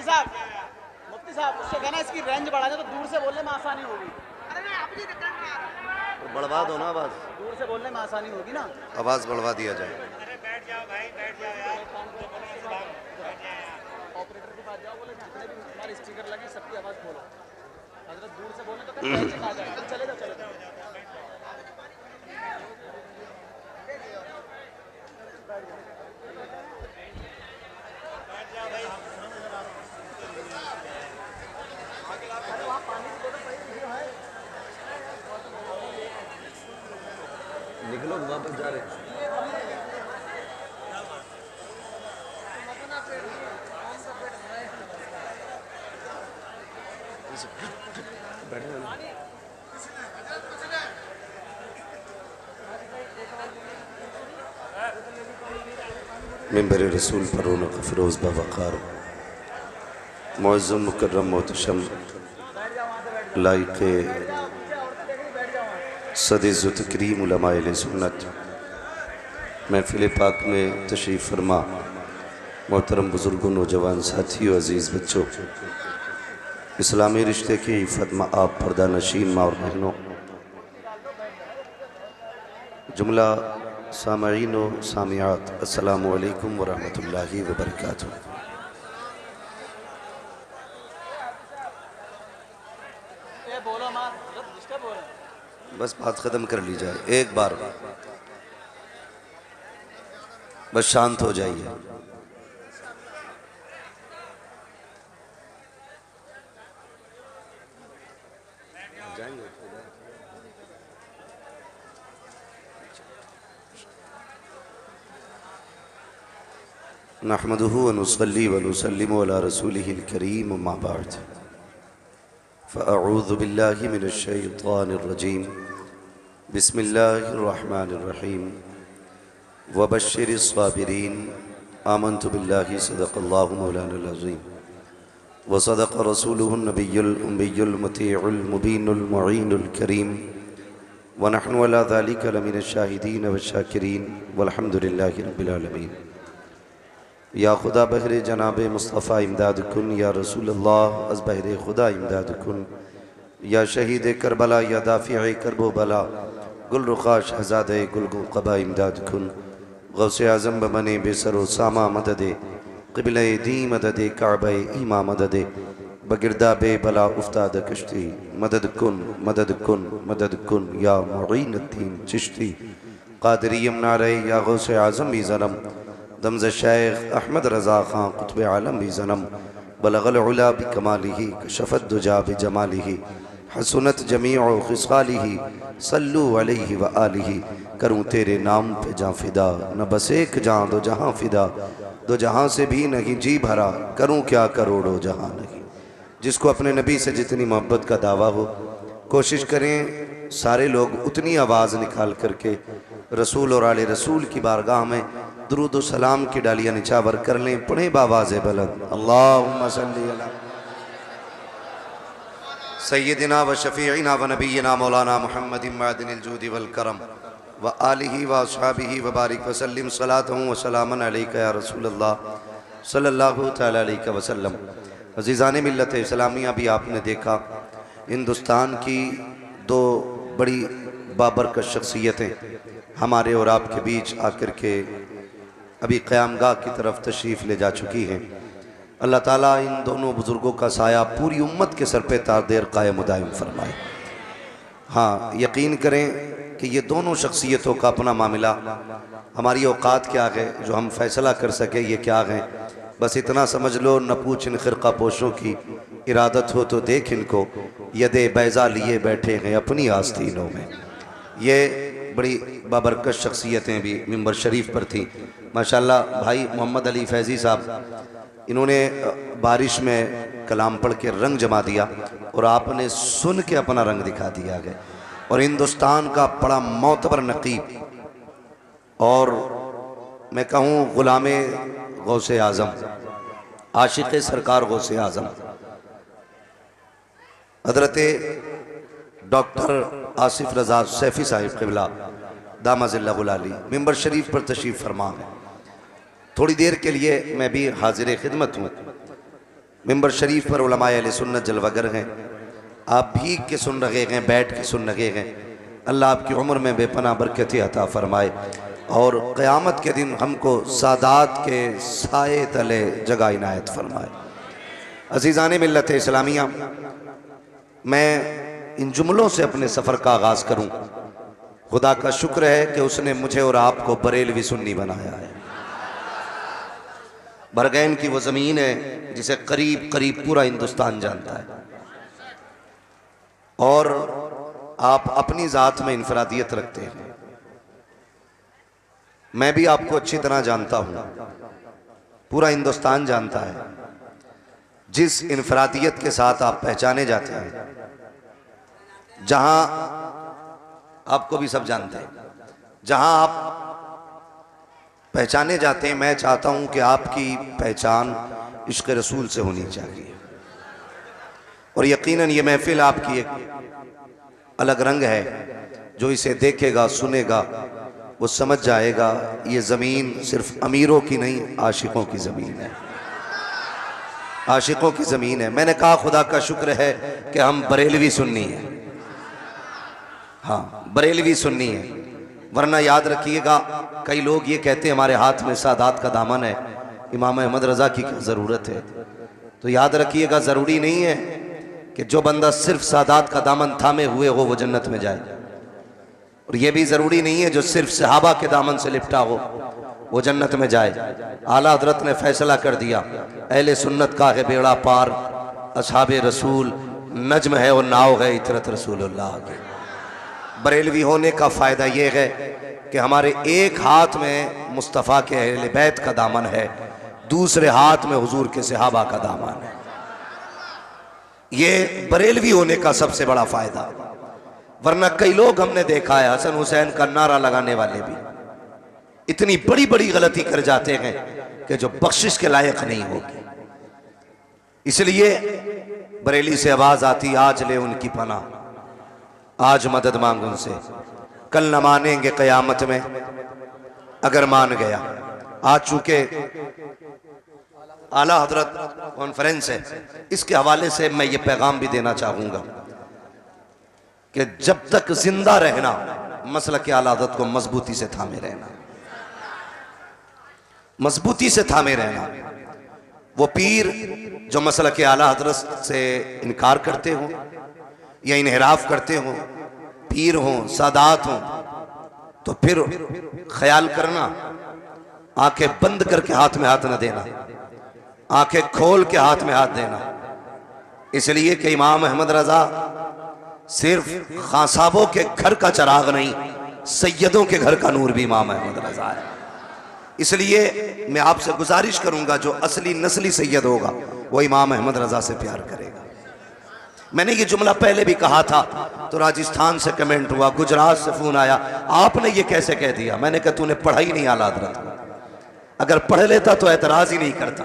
मुफ्ती साहब उससे कहना इसकी रेंज बढ़ा दे तो दूर से बोलने में आसानी होगी। तो बढ़वा दो ना आवाज़, दूर से बोलने में आसानी होगी ना। आवाज़ बढ़वा दिया जाए। ऑपरेटर के पास जाओ, बोले जितने भी हमारे स्टिकर लगे सबकी आवाज़ खोलो। हजरत दूर से बोले तो कैसे आ जाए। चले जाओ चले जाओ। निकलो वापस जा रहे हैं। मिंबर रसूल पर रौनक फ़िरोज़ बवक़ार मुअज़्ज़म मुकर्रम मोहतशम लाइक़े सद-ए-ज़ुत करीम उलमाए अहले सुन्नत महफ़िल पाक में तशरीफ़ फरमा मोहतरम बुज़ुर्गों, नौजवान साथियों, अज़ीज़ बच्चों, इस्लामी रिश्ते की इफ़्फ़त में आप पर्दा नशीन माँ और बहनों, जुमला सामईन व सामियात, अस्सलामु अलैकुम व रहमतुल्लाहि व बरकातुहू। बस बात ख़त्म कर ली जाए एक बार, बस शांत हो जाइए। नहमदुहु व नुसल्ली व नुसल्लिमु अला रसूलिहिल करीम, अम्मा बाद, फ़अऊज़ु बिल्लाहि मिनश शैतानिर रजीम, बिस्मिल्लाहिर रहमानिर रहीम, वबश्शिरिस साबिरीन, आमन्तु बिल्लाहि सदक़ल्लाहु मौलानाल अज़ीम, व सदक़ रसूलुहुन नबियुल उम्मियुल मुतीउल मुबीनुल मुईनुल करीम, व नहनु अला ज़ालिका लमिनश शाहिदीन व शाकिरीन, वल्हम्दुलिल्लाहि रब्बिल आलमीन। या खुदा बहरे जनाब मुस्तफ़ा इमदाद कुन, या रसूल अल्लाह अज़ बहरे खुदा इमदाद कुन, या शहीद करबला, या दाफ़िए करबो बला, गुल रुखाश हज़ादे गुल क़बा इमदाद कुन, गौसे आज़म बने बेसरो सामा मददे, क़िबले दी मददे, काबे ईमा मददे, बगिरदा बे बला उफ्ताद कश्ती, मदद कुन मदद कुन मदद कुन, या मुईनुद्दीन चिश्ती क़ादिरी नारे, या गौसे आज़म भी ज़नम दमज़ शेख अहमद रज़ा ख़ां क़ुत्ब आलम भी ज़नम, बलग़ल उला बिकमालिही कशफ़त दुजा बिजमालिही, हसनत जमीउ ख़िसालिही, सल्लु अलैहि व आलिही। करूँ तेरे नाम पे जाँ फ़िदा, न बस एक जाँ दो जहाँ फ़िदा, दो जहाँ से भी नहीं जी भरा, करूँ क्या करोड़ों जहाँ नहीं। जिसको अपने नबी से जितनी मोहब्बत का दावा हो, कोशिश करें सारे लोग उतनी आवाज़ निकाल करके रसूल और आले रसूल की बारगाह में दुरूद व सलाम की डालियाँ निछावर कर लें। पढ़े बावाज़े बुलंद, अल्लाहुम्मा सल्ली अला सय्यदिना व शफ़ीइना व नबीना मौलाना मुहम्मदिन मअदिनिल जूदि वल करम व आलिहि व अस्हाबिहि व बारिक व सल्लिम सलातहु व सलामन अलैका या रसूलल्लाह सल्लल्लाहु तआला अलैहि वसल्लम। अज़ीज़ान मिल्लत इस्लामिया, भी आपने देखा हिंदुस्तान की दो बड़ी बाबरकत शख्सियतें हमारे और आपके बीच आकर के अभी क़यामगाह की तरफ तशरीफ़ ले जा चुकी हैं। अल्लाह ताला इन दोनों बुज़ुर्गों का साया पूरी उम्मत के सर पे तारदेर कायम दायम फरमाए। हाँ, यकीन करें कि ये दोनों शख्सियतों का अपना मामला, हमारी औकात क्या है जो हम फैसला कर सके ये क्या है। बस इतना समझ लो, न पूछ इन खिरका पोशों की, इरादत हो तो देख इनको, यदे बैज़ा लिए बैठे हैं अपनी आस्तीनों में। ये बड़ी बाबरकत शख्सियतें भी मिंबर शरीफ पर थी माशाल्लाह। भाई मोहम्मद अली फैज़ी साहब, इन्होंने बारिश में कलाम पढ़ के रंग जमा दिया और आपने सुन के अपना रंग दिखा दिया गया। और हिंदुस्तान का बड़ा मोतबर नकीब और मैं कहूँ ग़ुलामे गौसे आज़म, आशिक़ सरकार गौसे आज़म हज़रत डॉक्टर आसिफ रज़ा सैफ़ी साहिब क़िबला दामज़िल्लहुल आली मिंबर शरीफ पर तशरीफ़ फरमा है। थोड़ी देर के लिए मैं भी हाजिर खिदमत हूँ, मिंबर शरीफ पर उलमाए अहले सुन्नत जलवागर हैं। आप भीग के सुन रहे हैं, बैठ के सुन रहे हैं। अल्लाह आपकी उम्र में बेपनाह बरकत अता फरमाए और क़यामत के दिन हमको सादात के साए तले जगह इनायत फरमाए। अज़ीज़ान मिल्लत इस्लामिया, मैं इन जुमलों से अपने सफ़र का आगाज़ करूँ। खुदा का शुक्र है कि उसने मुझे और आपको बरेलवी सुन्नी बनाया है। बरगैन की वो ज़मीन है जिसे करीब करीब पूरा हिंदुस्तान जानता है, और आप अपनी ज़ात में इनफरादियत रखते हैं। मैं भी आपको अच्छी तरह जानता हूँ, पूरा हिंदुस्तान जानता है। जिस इनफरादियत के साथ आप पहचाने जाते हैं, जहाँ आपको भी सब जानते हैं, जहाँ आप पहचाने जाते हैं, मैं चाहता हूँ कि आपकी पहचान इश्क़ रसूल से होनी चाहिए। और यकीनन ये महफिल आपकी एक अलग रंग है। जो इसे देखेगा, सुनेगा, वो समझ जाएगा ये ज़मीन सिर्फ अमीरों की नहीं, आशिकों की ज़मीन है, आशिकों की ज़मीन है। मैंने कहा खुदा का शुक्र है कि हम बरेलवी सुन्नी हैं। हाँ, बरेलवी सुन्नी है। वरना याद रखिएगा, कई लोग ये कहते हैं हमारे हाथ में सादात का दामन है, इमाम अहमद रज़ा की क्या ज़रूरत है। तो याद रखिएगा, ज़रूरी नहीं है कि जो बंदा सिर्फ सादात का दामन थामे हुए हो वो जन्नत में जाए, और ये भी ज़रूरी नहीं है जो सिर्फ सहाबा के दामन से लिपटा हो वो जन्नत में जाए। आला हज़रत ने फैसला कर दिया, अहले सुन्नत का है बेड़ा पार, असहाबे रसूल नज्म है और नाव है इतरत रसूलुल्लाह की। बरेलवी होने का फ़ायदा ये है कि हमारे एक हाथ में मुस्तफ़ा के अहले बैत का दामन है, दूसरे हाथ में हुजूर के सहाबा का दामन है। ये बरेलवी होने का सबसे बड़ा फ़ायदा। वरना कई लोग हमने देखा है, हसन हुसैन का नारा लगाने वाले भी इतनी बड़ी बड़ी गलती कर जाते हैं कि जो बख्शिश के लायक नहीं होगी। इसलिए बरेली से आवाज़ आती, आज ले उनकी पनाह, आज मदद मांग उनसे, कल न मानेंगे क़यामत में अगर मान गया। आज चूंकि आला हजरत कॉन्फ्रेंस है, इसके हवाले से मैं ये पैगाम भी देना चाहूँगा कि जब तक जिंदा रहना, मसलक के आला हजरत को मजबूती से थामे रहना, मजबूती से थामे रहना। वो पीर जो मसलक के आला हजरत से इनकार करते हो या इनहराफ करते हो, पीर हो, सादात हो, तो फिर ख्याल करना, आंखें बंद करके हाथ में हाथ न देना, आंखें खोल के हाथ में हाथ देना। इसलिए कि इमाम अहमद रज़ा सिर्फ खासाबों के घर का चिराग नहीं, सैयदों के घर का नूर भी इमाम अहमद रज़ा है। इसलिए मैं आपसे गुजारिश करूंगा, जो असली नस्ली सैयद होगा वो इमाम अहमद रज़ा से प्यार करेगा। मैंने ये जुमला पहले भी कहा था, तो राजस्थान से कमेंट हुआ, गुजरात से फोन आया, आपने ये कैसे कह दिया। मैंने कहा तूने पढ़ा ही नहीं आला हज़रत को, अगर पढ़ लेता तो एतराज़ ही नहीं करता,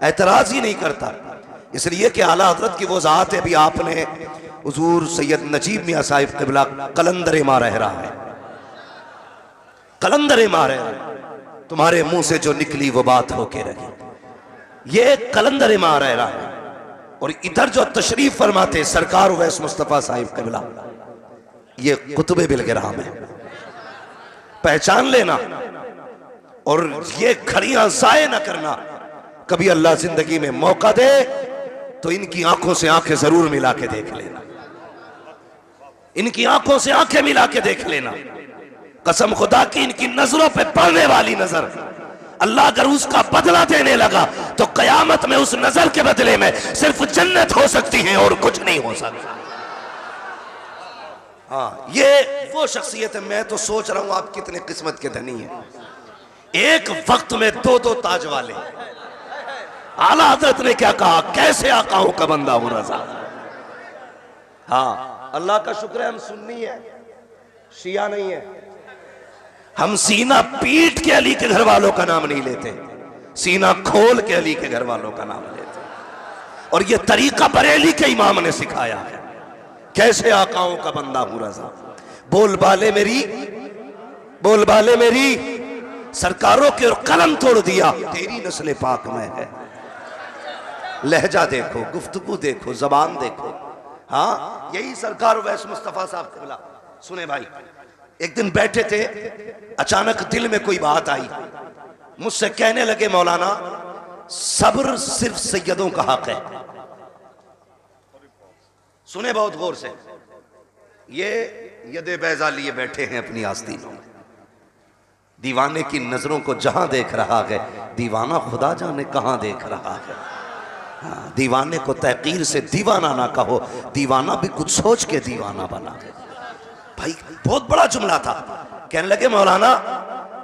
एतराज़ ही नहीं करता। इसलिए कि आला हज़रत की वो ज़ात है। अभी आपने हुज़ूर सैयद नजीब मियाँ साहिब क़िबला कलंदर माँ रह रहा है, कलंदर माँ रह रहा है, तुम्हारे मुंह से जो निकली वो बात होके रही, ये कलंदर माँ रह रहा है। और इधर जो तशरीफ फरमाते सरकार उवैस मुस्तफ़ा साहिब क़िबला, ये कुतुबे बिलगिराम है, पहचान लेना। और ये खड़ियां ज़ाये न करना। कभी अल्लाह जिंदगी में मौका दे तो इनकी आंखों से आंखें जरूर मिला के देख लेना, इनकी आंखों से आंखें मिला के देख लेना। कसम खुदा की, इनकी नजरों पे पड़ने वाली नजर, अल्लाह अगर उसका बदला देने लगा तो कयामत में उस नजर के बदले में सिर्फ जन्नत हो सकती है और कुछ नहीं हो सकता। हाँ, ये वो शख्सियत है। मैं तो सोच रहा हूं आप कितने किस्मत के धनी हैं। एक वक्त में दो दो ताज वाले। आला हज़रत ने क्या कहा, कैसे आकाओं का बंदा हूं रज़ा। हाँ, अल्लाह का शुक्र है हम सुन्नी है, शिया नहीं है। हम सीना पीट के अली के घर वालों का नाम नहीं लेते, सीना खोल के अली के घर वालों का नाम लेते। और ये तरीका बरेली के इमाम ने सिखाया है, कैसे आकाओं का बंदा हूं रज़ा। बोल बाले मेरी, बोल बाले मेरी, सरकारों के कलम तोड़ दिया, तेरी नस्ल पाक में है। लहजा देखो, गुफ्तगू देखो, जबान देखो। हाँ, यही सरकार वैस मुस्तफ़ा साहब क़िबला। सुने भाई, एक दिन बैठे थे, अचानक दिल में कोई बात आई, मुझसे कहने लगे मौलाना सब्र सिर्फ सैयदों का हक है। सुने बहुत गौर से, ये यदे बैजा लिए बैठे हैं अपनी आस्तीनों में, दीवाने की नजरों को जहां देख रहा है, दीवाना खुदा जाने कहां देख रहा है। हाँ, दीवाने को तहकीर से दीवाना ना कहो, दीवाना भी कुछ सोच के दीवाना बना है। भाई बहुत बड़ा जुमला था। कहने लगे मौलाना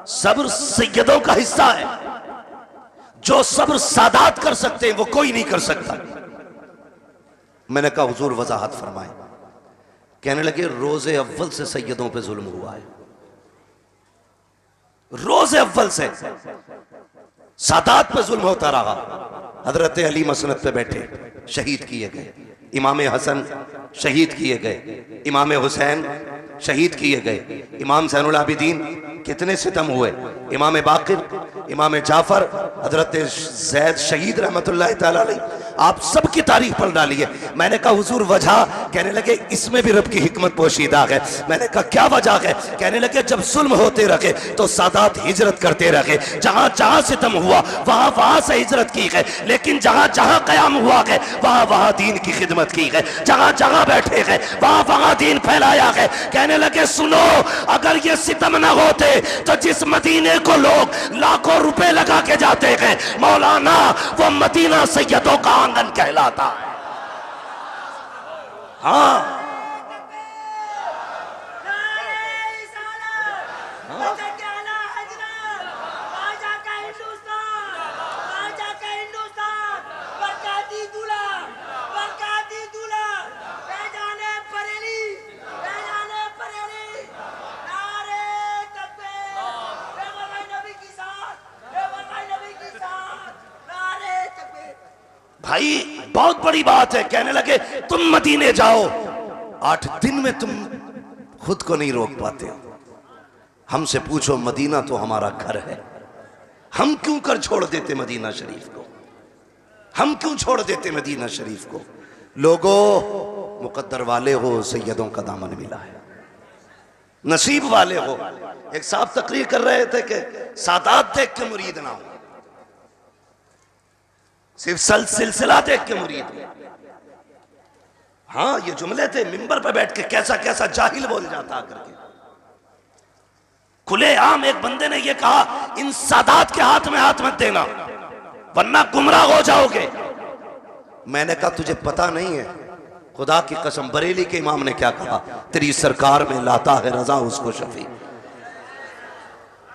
सब्र सैयदों का हिस्सा है, जो सब्र सादात कर सकते हैं वो कोई नहीं कर सकता। मैंने कहा हुजूर वजाहत फरमाए। कहने लगे रोजे अव्वल से सैयदों पे जुल्म हुआ है, रोजे अव्वल से सादात पे जुल्म होता रहा। हजरत अली मसनद पे बैठे, शहीद किए गए। इमाम हसन शहीद किए गए, इमाम हुसैन शहीद किए गए, इमाम ज़ैनुल आबिदीन कितने सितम हुए, इमाम बाकिर, इमाम जाफर, हजरत ज़ैद शहीद रहमतुल्लाह तआला अलैह, आप सब की तारीफ पढ़ डाली है। मैंने कहा हुजूर वजह? कहने लगे इसमें भी रब की हिकमत पोशीदा है। मैंने कहा क्या वजह है? कहने लगे जब जुल्म होते रहे तो सादात हिजरत करते रहे, जहां जहां सितम हुआ वहां वहां से हिजरत की है, लेकिन जहां जहां कयाम हुआ है वहां वहां दीन की खिदमत की है, जहां जहां बैठे गए वहां वहां दीन फैलाया है। कहने लगे सुनो, अगर ये सितम न होते तो जिस मदीने को लोग लाखों रुपए लगा के जाते हैं मौलाना, वो मदीना सैयदों का आंगन कहलाता है। हाँ, भाई बहुत बड़ी बात है। कहने लगे तुम मदीने जाओ, 8 दिन में तुम खुद को नहीं रोक पाते हो। हमसे पूछो, मदीना तो हमारा घर है, हम क्यों कर छोड़ देते मदीना शरीफ को? हम क्यों छोड़ देते मदीना शरीफ को? लोगों, मुकद्दर वाले हो, सैयदों का दामन मिला है, नसीब वाले हो। एक साहब तकरीर कर रहे थे कि सादात देख के मुरीद ना हो, सिर्फ सिलसिला देख के मुरीद हो। हाँ, ये जुमले थे, मिंबर पे बैठ के कैसा कैसा जाहिल बोल जाता करके। खुले आम एक बंदे ने ये कहा इन सादात के हाथ में हाथ मत देना वरना गुमराह हो जाओगे। मैंने कहा तुझे पता नहीं है, खुदा की कसम बरेली के इमाम ने क्या कहा, तेरी सरकार में लाता है रजा उसको शफी,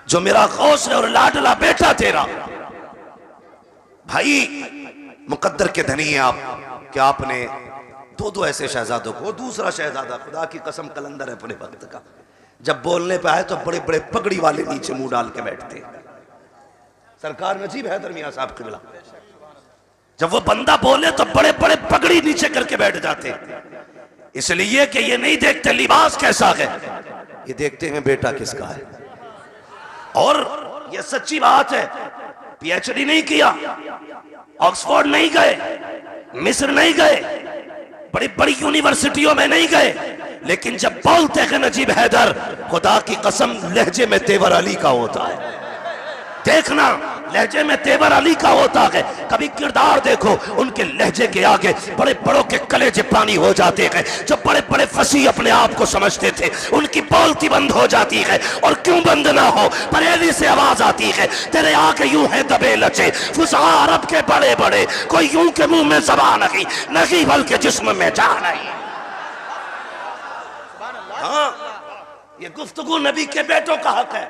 जो मेरा गौस है और लाडला बेटा तेरा। भाई मुकद्दर के धनी है आप, क्या आपने दो ऐसे शहजादों को, दूसरा शहजादा खुदा की कसम कलंदर है अपने वक्त का, जब बोलने पे आए तो बड़े बड़े पगड़ी वाले नीचे मुंह डाल के बैठते। सरकार नजीब हैदर मियां साहब क़िबला, जब वो बंदा बोले तो बड़े बड़े पगड़ी नीचे करके बैठ जाते, इसलिए कि ये नहीं देखते लिबास कैसा है, ये देखते हैं बेटा किसका है। और ये सच्ची बात है, पीएचडी नहीं किया, ऑक्सफोर्ड नहीं गए, मिस्र नहीं गए, बड़ी बड़ी यूनिवर्सिटियों में नहीं गए, लेकिन जब बोलते हैं नजीब हैदर, खुदा की कसम लहजे में तेवर अली का होता है। देखना, लहजे में तेवर अली का होता है। कभी किरदार देखो, उनके लहजे के आगे बड़े बड़ों के कलेजे पानी हो जाते हैं। जो बड़े बड़े फसी अपने आप को समझते थे, उनकी बोलती बंद हो जाती है। और क्यों बंद ना हो, बरेली से आवाज आती है, तेरे आगे यूं है दबे लचे फुसहा अरब के बड़े बड़े, कोई यूं के मुंह में ज़बान नहीं, नहीं बल्कि जिस्म में जान नहीं। हाँ, ये गुफ्तगू नबी के बेटों का हक है,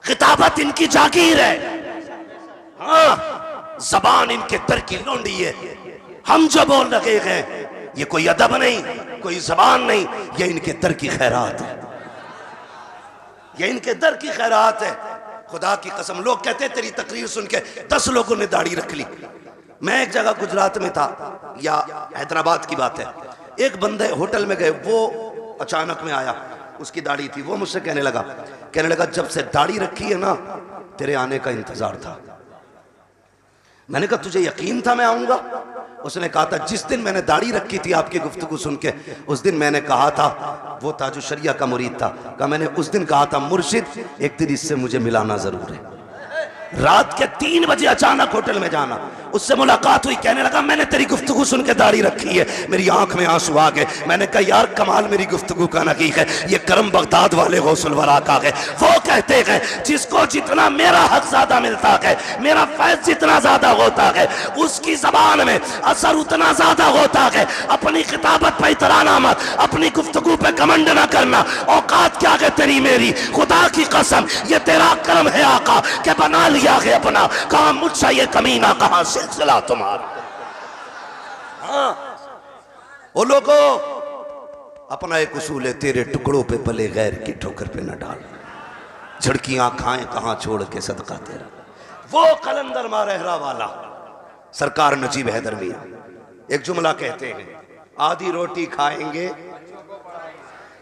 खिताबत इनकी जागीर है। हाँ, जबान इनके दर की लोंडी है। हम जो बोल रहे हैं ये कोई अदब नहीं, कोई जबान नहीं, ये इनके दर की खैरात है, ये इनके दर की खैरात है। खुदा की कसम, लोग कहते हैं तेरी तकरीर सुन के 10 लोगों ने दाढ़ी रख ली। मैं एक जगह गुजरात में था या हैदराबाद की बात है, एक बंदे होटल में गए, वो अचानक में आया, उसकी दाढ़ी थी, वो मुझसे कहने लगा जब से दाढ़ी रखी है ना तेरे आने का इंतजार था। मैंने कहा तुझे यकीन था मैं आऊंगा? उसने कहा था जिस दिन मैंने दाढ़ी रखी थी आपकी गुफ्तगू सुन के, उस दिन मैंने कहा था, वो था जो शरिया का मुरीद था, कहा मैंने उस दिन कहा था मुर्शिद एक दिन इससे मुझे मिलाना जरूर है। रात के 3 बजे अचानक होटल में जाना, उससे मुलाकात हुई, कहने लगा मैंने तेरी गुफ्तगू सुन के दाढ़ी रखी है। मेरी आंख में आंसू आ गए। मैंने कहा यार कमाल मेरी गुफ्तगू का नकी है, ये करम बगदाद वाले गौसुल वरा का है। वो कहते हैं जिसको जितना मेरा हक ज्यादा मिलता है, मेरा फैज जितना ज्यादा होता है, उसकी जबान में असर उतना ज्यादा होता है। अपनी किताबत पे इतराना मत, अपनी गुफ्तगू पे घमंड ना करना। औकात क्या है तेरी मेरी, खुदा की कसम ये तेरा करम है आका के बना लिया है अपना। कहा मुझसे ये कमीना, कहा सिलसिला तुम्हारा। हाँ वो लोगों, अपना एक उसूल है, तेरे टुकड़ों पे पले गैर की ठोकर पे न डाल, झड़कियां खाएं कहां छोड़ के सदका तेरा। वो कलंदर मारहरा वाला सरकार नजीब हैदर मियां एक जुमला कहते हैं, आधी रोटी खाएंगे,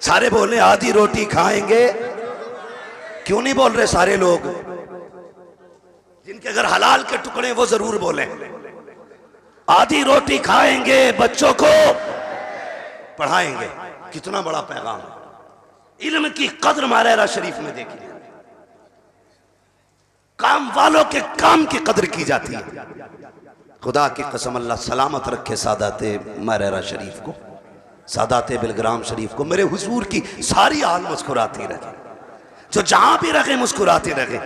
सारे बोले आधी रोटी खाएंगे। क्यों नहीं बोल रहे सारे लोग? जिनके अगर हलाल के टुकड़े वो जरूर बोले। आधी रोटी खाएंगे, बच्चों को पढ़ाएंगे। कितना बड़ा पैगाम है। इल्म की कद्र मारेरा शरीफ में देखिए, काम वालों के काम की कद्र की जाती है। खुदा की कसम अल्लाह सलामत रखे सादाते मारेरा शरीफ को, सादाते बिलग्राम शरीफ को। मेरे हुजूर की सारी आल मुस्कुराती रहे, जो जहां भी रखे मुस्कुराते रहे,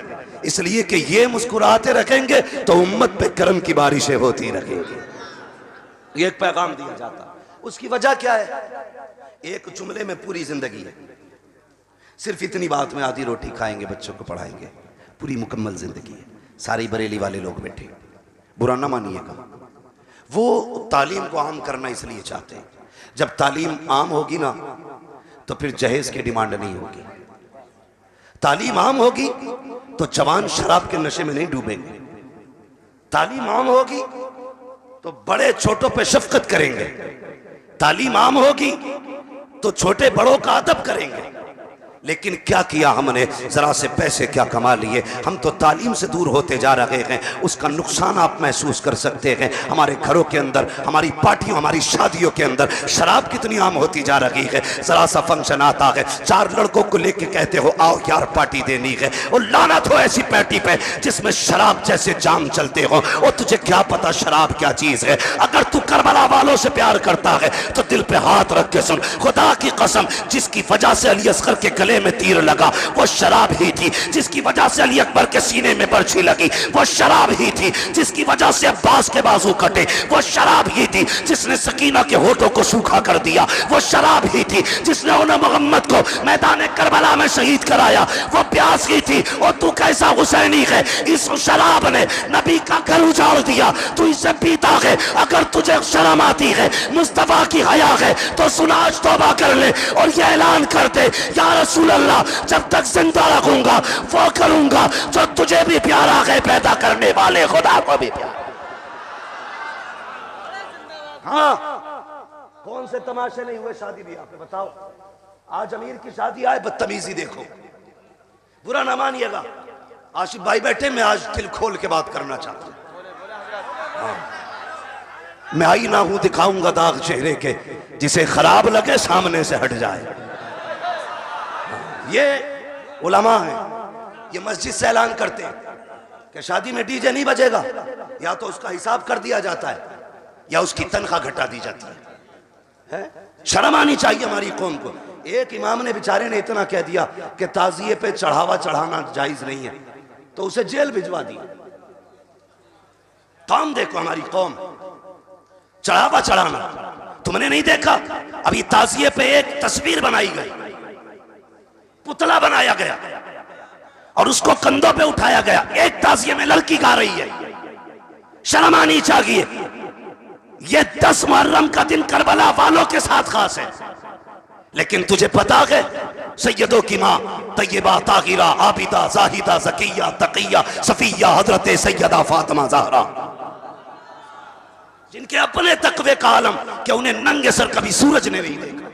इसलिए कि ये मुस्कुराते रखेंगे तो उम्मत पे करम की बारिशें होती रहेंगी। ये एक पैगाम दिया जाता। उसकी वजह क्या है? एक जुमले में पूरी जिंदगी है। सिर्फ इतनी बात में आधी रोटी खाएंगे, बच्चों को पढ़ाएंगे, पूरी मुकम्मल जिंदगी है। सारे बरेली वाले लोग बैठे, बुरा ना मानिएगा, वो तालीम को आम करना इसलिए चाहते हैं। जब तालीम आम होगी ना तो फिर जहेज की डिमांड नहीं होगी। तालीम आम होगी तो जवान शराब के नशे में नहीं डूबेंगे। तालीम आम होगी तो बड़े छोटों पे शफकत करेंगे। तालीम आम होगी तो छोटे बड़ों का अदब करेंगे। लेकिन क्या किया हमने, जरा से पैसे क्या कमा लिए, हम तो तालीम से दूर होते जा रहे हैं। उसका नुकसान आप महसूस कर सकते हैं। हमारे घरों के अंदर, हमारी पार्टियों, हमारी शादियों के अंदर शराब कितनी आम होती जा रही है। जरा सा फंक्शन आता है, 4 लड़कों को लेके कहते हो आओ यार पार्टी देनी है, और लानत हो ऐसी पार्टी पे जिसमें शराब जैसे जाम चलते हो। और तुझे क्या पता शराब क्या चीज है। अगर तू करबला वालों से प्यार करता है तो दिल पे हाथ रख के सुन, खुदा की कसम जिसकी वजह से अली असगर के गले में तीर लगा वो शराब ही थी। जिसकी वजह से अली अकबर के सीने में बर्छी लगी वो शराब ही थी। जिसकी वजह से अब्बास के बाजू कटे वो शराब ही थी। जिसने सकीना के होठों को सूखा कर दिया वो शराब ही थी। जिसने उन्हें मोहम्मद को मैदान करबला में शहीद कराया वो प्यास ही थी। और तू कैसा हुसैनी है, इस शराब ने नबी का घर उजाड़ दिया, तू इसे पीता है। अगर तुझे शर्म आती है, मुस्तफा की हया है, तो सुन आज तौबा कर ले और ये ऐलान कर दे, या रसूल अल्लाह जब तक जिंदा रखूंगा वो करूंगा जो तुझे भी प्यारा है, पैदा करने वाले खुदा को भी प्यारा। हाँ, कौन से तमाशे नहीं हुए शादी ब्याह पे बताओ। आज अमीर की शादी आए, बदतमीजी देखो, बुरा ना मानिएगा। आशिफ भाई बैठे, मैं आज दिल खोल के बात करना चाहता हूं। मैं आई ना हूं दिखाऊंगा दाग चेहरे के, जिसे खराब लगे सामने से हट जाए। ये उलमा है, ये मस्जिद से ऐलान करते हैं कि शादी में डीजे नहीं बजेगा, या तो उसका हिसाब कर दिया जाता है या उसकी तनख्वाह घटा दी जाती है। शर्म आनी चाहिए हमारी कौम को। एक इमाम ने बेचारे ने इतना कह दिया कि ताजिए पे चढ़ावा चढ़ाना जायज नहीं है, तो उसे जेल भिजवा दिया। काम देखो हमारी कौम, चढ़ावा चढ़ाना तुमने नहीं देखा। अभी ताजिए पे एक तस्वीर बनाई गई, पुतला बनाया गया और उसको कंधों पे उठाया गया। एक ताजिए में लड़की गा रही है, शर्म आनी चाहिए। ये 10 मुहर्रम का दिन करबला वालों के साथ खास है। लेकिन तुझे पता है सैयदों की मां तैयबा, ताहिरा, आबिदा, जाहिदा, ज़किया, तकिया, सफिया, हजरत सैयदा फातिमा ज़हरा, जिनके अपने तकवे का आलम कि उन्हें नंगे सर कभी सूरज ने नहीं देखा।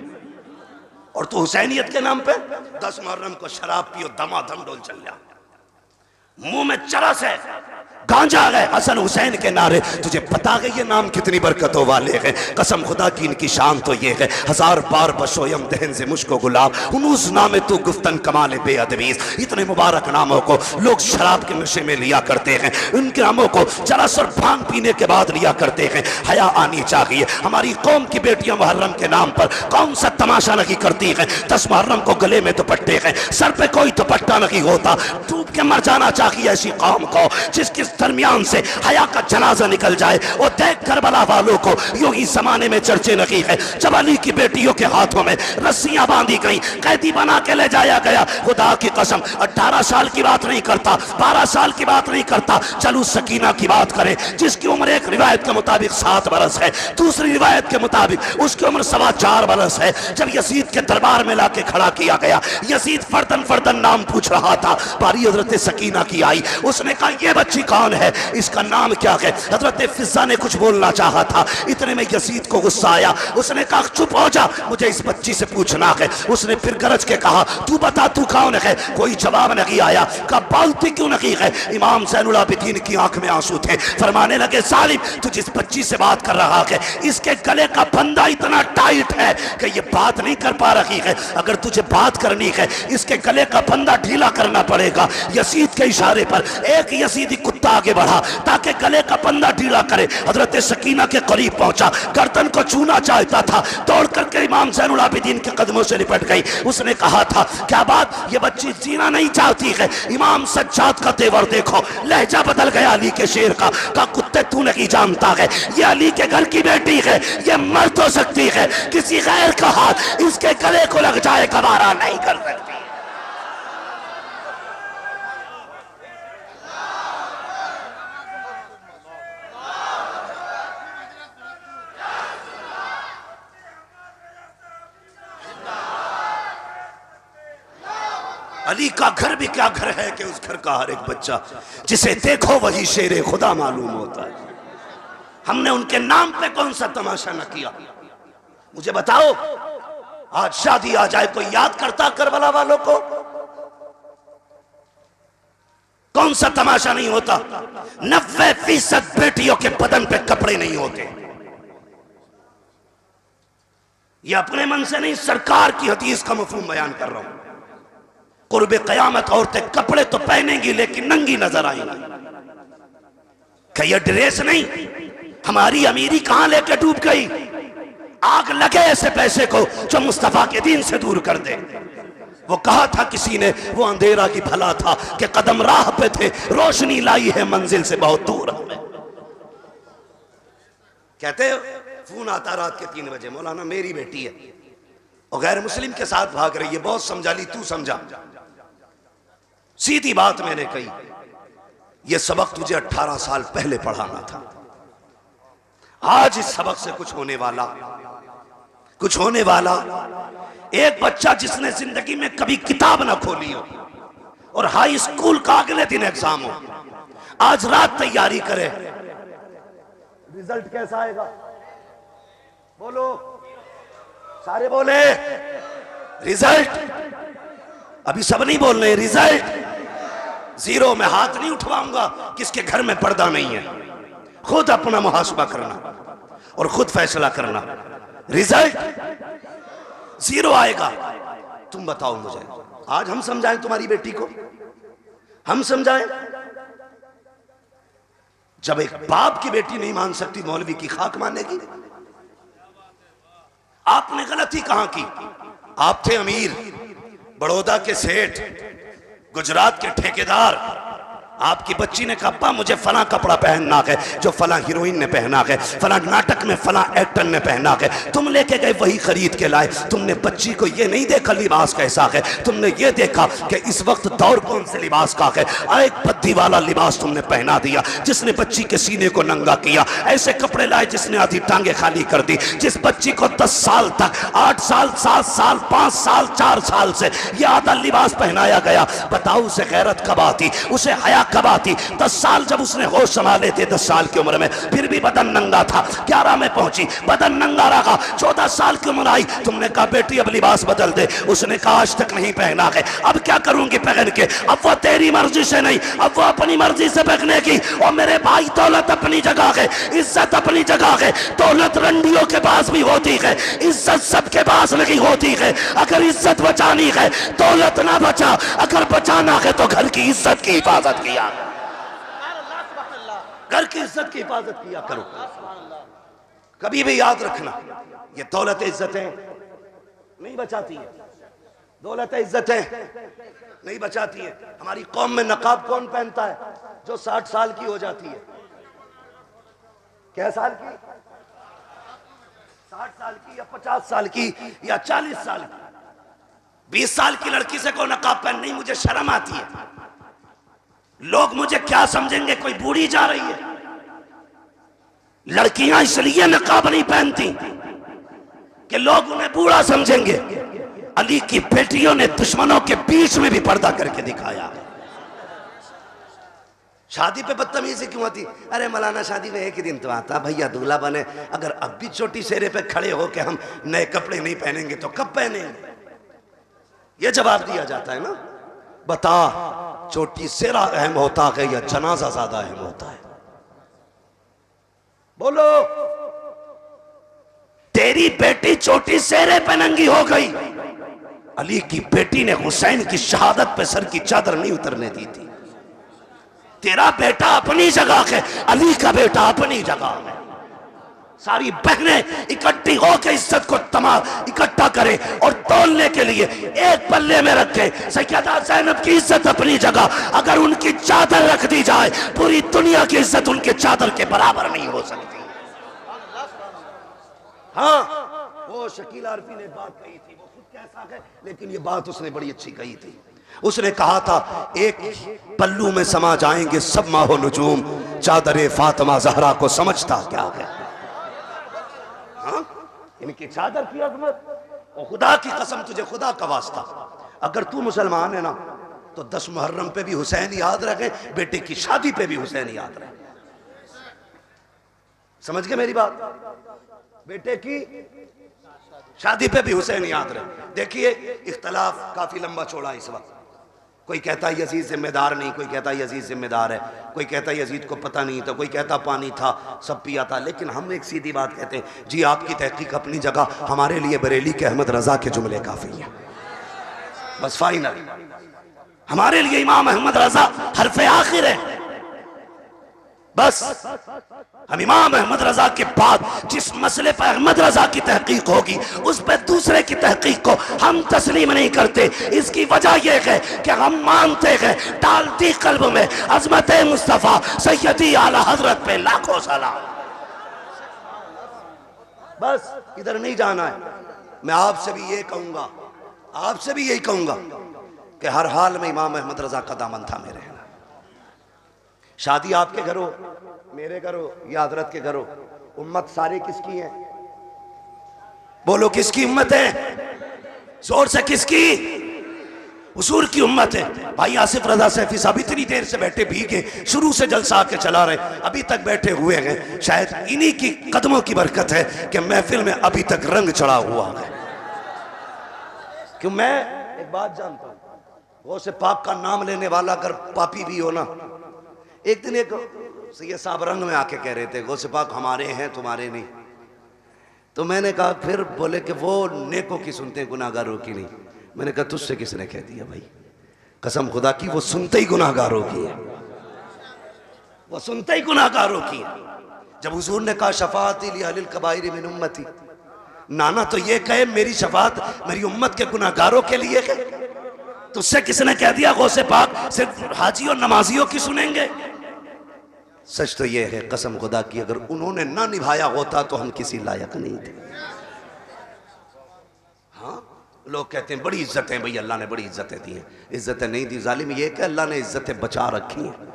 और तू हुसैनियत के नाम पे 10 मुहर्रम को शराब पियो, दमादम डोल चल जा। मुंह में चरस है, गांजा है, हसन हुसैन के नारे। तुझे पता है ये नाम कितनी बरकतों वाले हैं। कसम खुदा की इनकी शान तो ये है, हजार बार बशोयम दहन से मुझको गुलाब उनूस नामे तो गुफ्तन कमाले बेअदबीज। इतने मुबारक नामों को लोग शराब के नशे में लिया करते हैं, उनके नामों को चरस और भांग पीने के बाद लिया करते हैं। हया आनी चाहिए। हमारी कौम की बेटियां मुहर्रम के नाम पर कौन सा तमाशा नहीं करती हैं। 10 मुहर्रम को गले में दुपट्टे हैं, सर पे कोई दुपट्टा नहीं होता। डूब के मर जाना चाहिए ऐसी कौम को जिसकी दरमियान से हया का जनाजा निकल जाए। और देख करबला वालों को यूं ही जमाने में चर्चे नहीं है। जब अली की बेटियों के हाथों में रस्सियां बांधी गई, कैदी बना के ले जाया गया। खुदा की कसम 18 साल की बात नहीं करता, 12 साल की बात नहीं करता। चलो सकीना की बात करें जिसकी उम्र एक रिवायत के मुताबिक 7 बरस है, दूसरी रिवायत के मुताबिक उसकी उम्र 4.25 बरस है। जब यजीद के दरबार में लाके खड़ा किया गया, यजीद फर्दन फर्दन नाम पूछ रहा था। बारी हजरत सकीना की आई, उसने कहा ये बच्ची कौन है, इसका नाम क्या है। हजरत फिजा ने कुछ बोलना चाहा था, इतने में यजीद को गुस्सा आया। उसने कहा चुप हो जा, मुझे इस बच्ची से पूछना है। उसने फिर गरज के कहा तू बता तू कौन है। कोई जवाब नहीं आया। कहा बोलती क्यों नहीं है। इमाम ज़ैनुल आबिदीन की आंख में आंसू थे। फरमाने लगे जालिम तू जिस बच्ची से बात कर रहा है इसके गले का फंदा इतना टाइट है कि ये बात नहीं कर पा रही है। अगर तुझे बात करनी है इसके गले का फंदा ढीला करना पड़ेगा। यजीद के इशारे पर एक यजीदी कुत्ता आगे बढ़ा ताकि गले का फंदा ढीला करे। हजरत सकीना के करीब पहुंचा, गर्दन को छूना चाहता था, दौड़ करके इमाम ज़ैनुल आबिदीन के कदमों से लिपट गई। उसने कहा था क्या बात, ये बच्ची जीना नहीं चाहती है। इमाम सज्जाद का तेवर देखो, लहजा बदल गया अली के शेर का। कुत्ते तू नहीं जानता है ये अली के घर की बेटी है, ये मर तो सकती है, किसी गैर का हाथ इसके गले को लग जाए गवारा नहीं कर सकती। अली का घर भी क्या घर है कि उस घर का हर एक बच्चा जिसे देखो वही शेरे खुदा मालूम होता है। हमने उनके नाम पे कौन सा तमाशा न किया। मुझे बताओ आज शादी आ जाए कोई याद करता करबला वालों को? कौन सा तमाशा नहीं होता। 90% बेटियों के बदन पे कपड़े नहीं होते। ये अपने मन से नहीं, सरकार की हदीस का मफहूम बयान कर रहा हूं। कुर्बे कयामत औरतें कपड़े तो पहनेंगी लेकिन नंगी नजर आएंगी। क्या यह ड्रेस नहीं? हमारी अमीरी कहां लेके डूब गई। आग लगे ऐसे पैसे को जो मुस्तफा के दीन से दूर कर दे। वो कहा था किसी ने, वो अंधेरा की भला था कि कदम राह पे थे, रोशनी लाई है मंजिल से बहुत दूर हमें। कहते फोन आता रात के 3 बजे, मौलाना मेरी बेटी है और गैर मुस्लिम के साथ भाग रही है, बहुत समझा ली तू समझा। सीधी बात मैंने कही, यह सबक तुझे 18 साल पहले पढ़ाना था। आज इस सबक से कुछ होने वाला, कुछ होने वाला। एक बच्चा जिसने जिंदगी में कभी किताब ना खोली हो और हाई स्कूल का अगले दिन एग्जाम हो, आज रात तैयारी करे, रिजल्ट कैसा आएगा बोलो, सारे बोले रिजल्ट। अभी सब नहीं बोल रहे रिजल्ट 0। में हाथ नहीं उठवाऊंगा किसके घर में पर्दा नहीं है। खुद अपना मुहासबा करना और खुद फैसला करना। रिजल्ट 0 आएगा। तुम बताओ मुझे, आज हम समझाएं तुम्हारी बेटी को, हम समझाएं। जब एक बाप की बेटी नहीं मान सकती, मौलवी की खाक मानेगी। आपने गलती कहां की? आप थे अमीर, बड़ौदा के सेठ, गुजरात के ठेकेदार। आपकी बच्ची ने कहा अब्बा मुझे फला कपड़ा पहनना है जो फला हीरोइन ने पहना है, फला नाटक में फला एक्टर ने पहना है। तुम लेके गए वही खरीद के लाए। तुमने बच्ची को ये नहीं देखा लिबास कैसा है, तुमने ये देखा कि इस वक्त दौर कौन से लिबास का है। एक बद्दी वाला लिबास तुमने पहना दिया जिसने बच्ची के सीने को नंगा किया। ऐसे कपड़े लाए जिसने आधी टांगे खाली कर दी। जिस बच्ची को 10 साल तक, 8 साल, 7 साल, 5 साल, 4 साल से यह आधा लिबास पहनाया गया। बताओ उसे गैरत कब आती, उसे हया कब आती? 10 साल जब उसने होश संभाले थे, 10 साल की उम्र में, फिर भी बदन नंगा था। 11 में पहुंची, बदन नंगा रहा। 14 साल की उम्र आई, तुमने कहा बेटी अब लिबास बदल दे। उसने कहा आज तक नहीं पहना है, अब क्या करूंगी पहन के, अब वो तेरी मर्जी से नहीं, अब वो अपनी मर्जी से बकने की। और मेरे भाई दौलत अपनी जगह है, इज्जत अपनी जगह है। दौलत रंडियों के पास भी होती है, इज्जत सबके पास नहीं होती है। अगर इज्जत बचानी है दौलत ना बचा, अगर बचाना है तो घर की इज्जत की हिफाजत किया, घर की इज्जत की हिफाजत किया करो। कभी भी याद रखना, ये दौलत इज्जतें नहीं बचाती है, दौलत इज्जतें नहीं बचाती है। हमारी कौम में नकाब कौन पहनता है? जो 60 साल की हो जाती है। क्या साल की? 60 साल की या 50 साल की या 40 साल की। 20 साल की लड़की से कोई नकाब पहन, नहीं, मुझे शर्म आती है। लोग मुझे क्या समझेंगे, कोई बूढ़ी जा रही है। लड़कियां इसलिए नकाब नहीं पहनती कि लोग उन्हें बूढ़ा समझेंगे। अली की बेटियों ने दुश्मनों के बीच में भी पर्दा करके दिखाया। शादी पे बदतमीजी क्यों होती? अरे मौलाना शादी में एक ही दिन तो आता, भैया दूल्हा बने। अगर अब भी चोटी सेरे पे खड़े हो के हम नए कपड़े नहीं पहनेंगे तो कब पहनेंगे? ये जवाब दिया जाता है ना। बता, चोटी सेरा अहम होता है या जनाजा ज्यादा अहम होता है? बोलो। तेरी बेटी चोटी सेरे पे नंगी हो गई। अली की बेटी ने हुसैन की शहादत पे सर की चादर नहीं उतरने दी थी। तेरा बेटा अपनी जगह है, अली का बेटा अपनी जगह है। सारी बहनें इकट्ठी होकर इज्जत को इकट्ठा करें और तोलने के लिए एक पल्ले में रखें। सैयदा ज़ैनब की इज्जत अपनी जगह, अगर उनकी चादर रख दी जाए पूरी दुनिया की इज्जत उनके चादर के बराबर नहीं हो सकती। हाँ, वो शकील आरफी ने बात कही थी, वो खुद कैसा है, लेकिन ये बात उसने बड़ी अच्छी कही थी। उसने कहा था, एक पल्लू में समा जाएंगे सब माहो नुजूम, चादर फातिमा ज़हरा को समझता क्या है। हाँ? इनकी चादर की अजमत, और खुदा की कसम, तुझे खुदा का वास्ता, अगर तू मुसलमान है ना तो 10 मुहर्रम पे भी हुसैन याद रखे, बेटे की शादी पे भी हुसैन याद रखे। समझ गए मेरी बात? बेटे की शादी पे भी हुसैन याद रहे। देखिए, इख्तलाफ काफी लंबा चौड़ा इस वक्त। कोई कहता है यजीद जिम्मेदार नहीं, कोई कहता है यजीद जिम्मेदार है, कोई कहता है यजीद को पता नहीं था, कोई कहता पानी था, सब पिया था। लेकिन हम एक सीधी बात कहते हैं, जी आपकी तहकीक अपनी जगह, हमारे लिए बरेली के अहमद रजा के जुमले काफी हैं। बस फाइनल, हमारे लिए इमाम अहमद रजा हरफे आखिर है। बस हम इमाम अहमद रजा के बाद जिस मसले पर अहमद रजा की तहकीक होगी उस पर दूसरे की तहकीक को हम तस्लीम नहीं करते। इसकी वजह यह है कि हम मानते हैं, डालती कल्ब में अजमत मुस्तफ़ा सैयदी आला हजरत पे लाखों सलाम। बस इधर नहीं जाना है। मैं आपसे भी ये कहूंगा, आपसे भी यही कहूंगा कि हर हाल में इमाम अहमद रजा का दामन थामे रहना। शादी आपके घर हो, मेरे घर हो या हजरत के घर हो, उम्मत सारी किसकी है? बोलो, किसकी उम्मत है? जोर से, किसकी? हुजूर की उम्मत है। भाई आसिफ रजा सैफी साहब इतनी देर से बैठे भीगे, शुरू से जलसा आके चला रहे, अभी तक बैठे हुए हैं। शायद इन्हीं की कदमों की बरकत है कि महफिल में अभी तक रंग चढ़ा हुआ है। क्यों? मैं एक बात जानता हूं, गौसे पाक का नाम लेने वाला अगर पापी भी हो ना, एक दिन एक सैयद साहब रंग में आके कह रहे थे, गौसे पाक हमारे हैं तुम्हारे नहीं। तो मैंने कहा, फिर बोले कि वो नेकों की सुनते हैं गुनाहगारों की नहीं। मैंने कहा, तुझसे किसने कह दिया भाई? कसम खुदा की वो सुनते ही गुनाहगारों की है, वो सुनते ही गुनाहगारों की है। जब हुजूर ने कहा शफाअती ली अहलिल कबाइर मिन उम्मती, नाना तो ये कहे मेरी शफाअत मेरी उम्मत के गुनाहगारों के लिए है। तुझसे किसने कह दिया गौसे पाक सिर्फ हाजी और नमाजियों की सुनेंगे? सच तो ये है, कसम खुदा की, अगर उन्होंने ना निभाया होता तो हम किसी लायक नहीं थे। हाँ, लोग कहते हैं बड़ी इज्जतें, भाई अल्लाह ने बड़ी इज्जतें दी हैं। इज्जतें नहीं दी जालिम, ये कि अल्लाह ने इज्जतें बचा रखी हैं।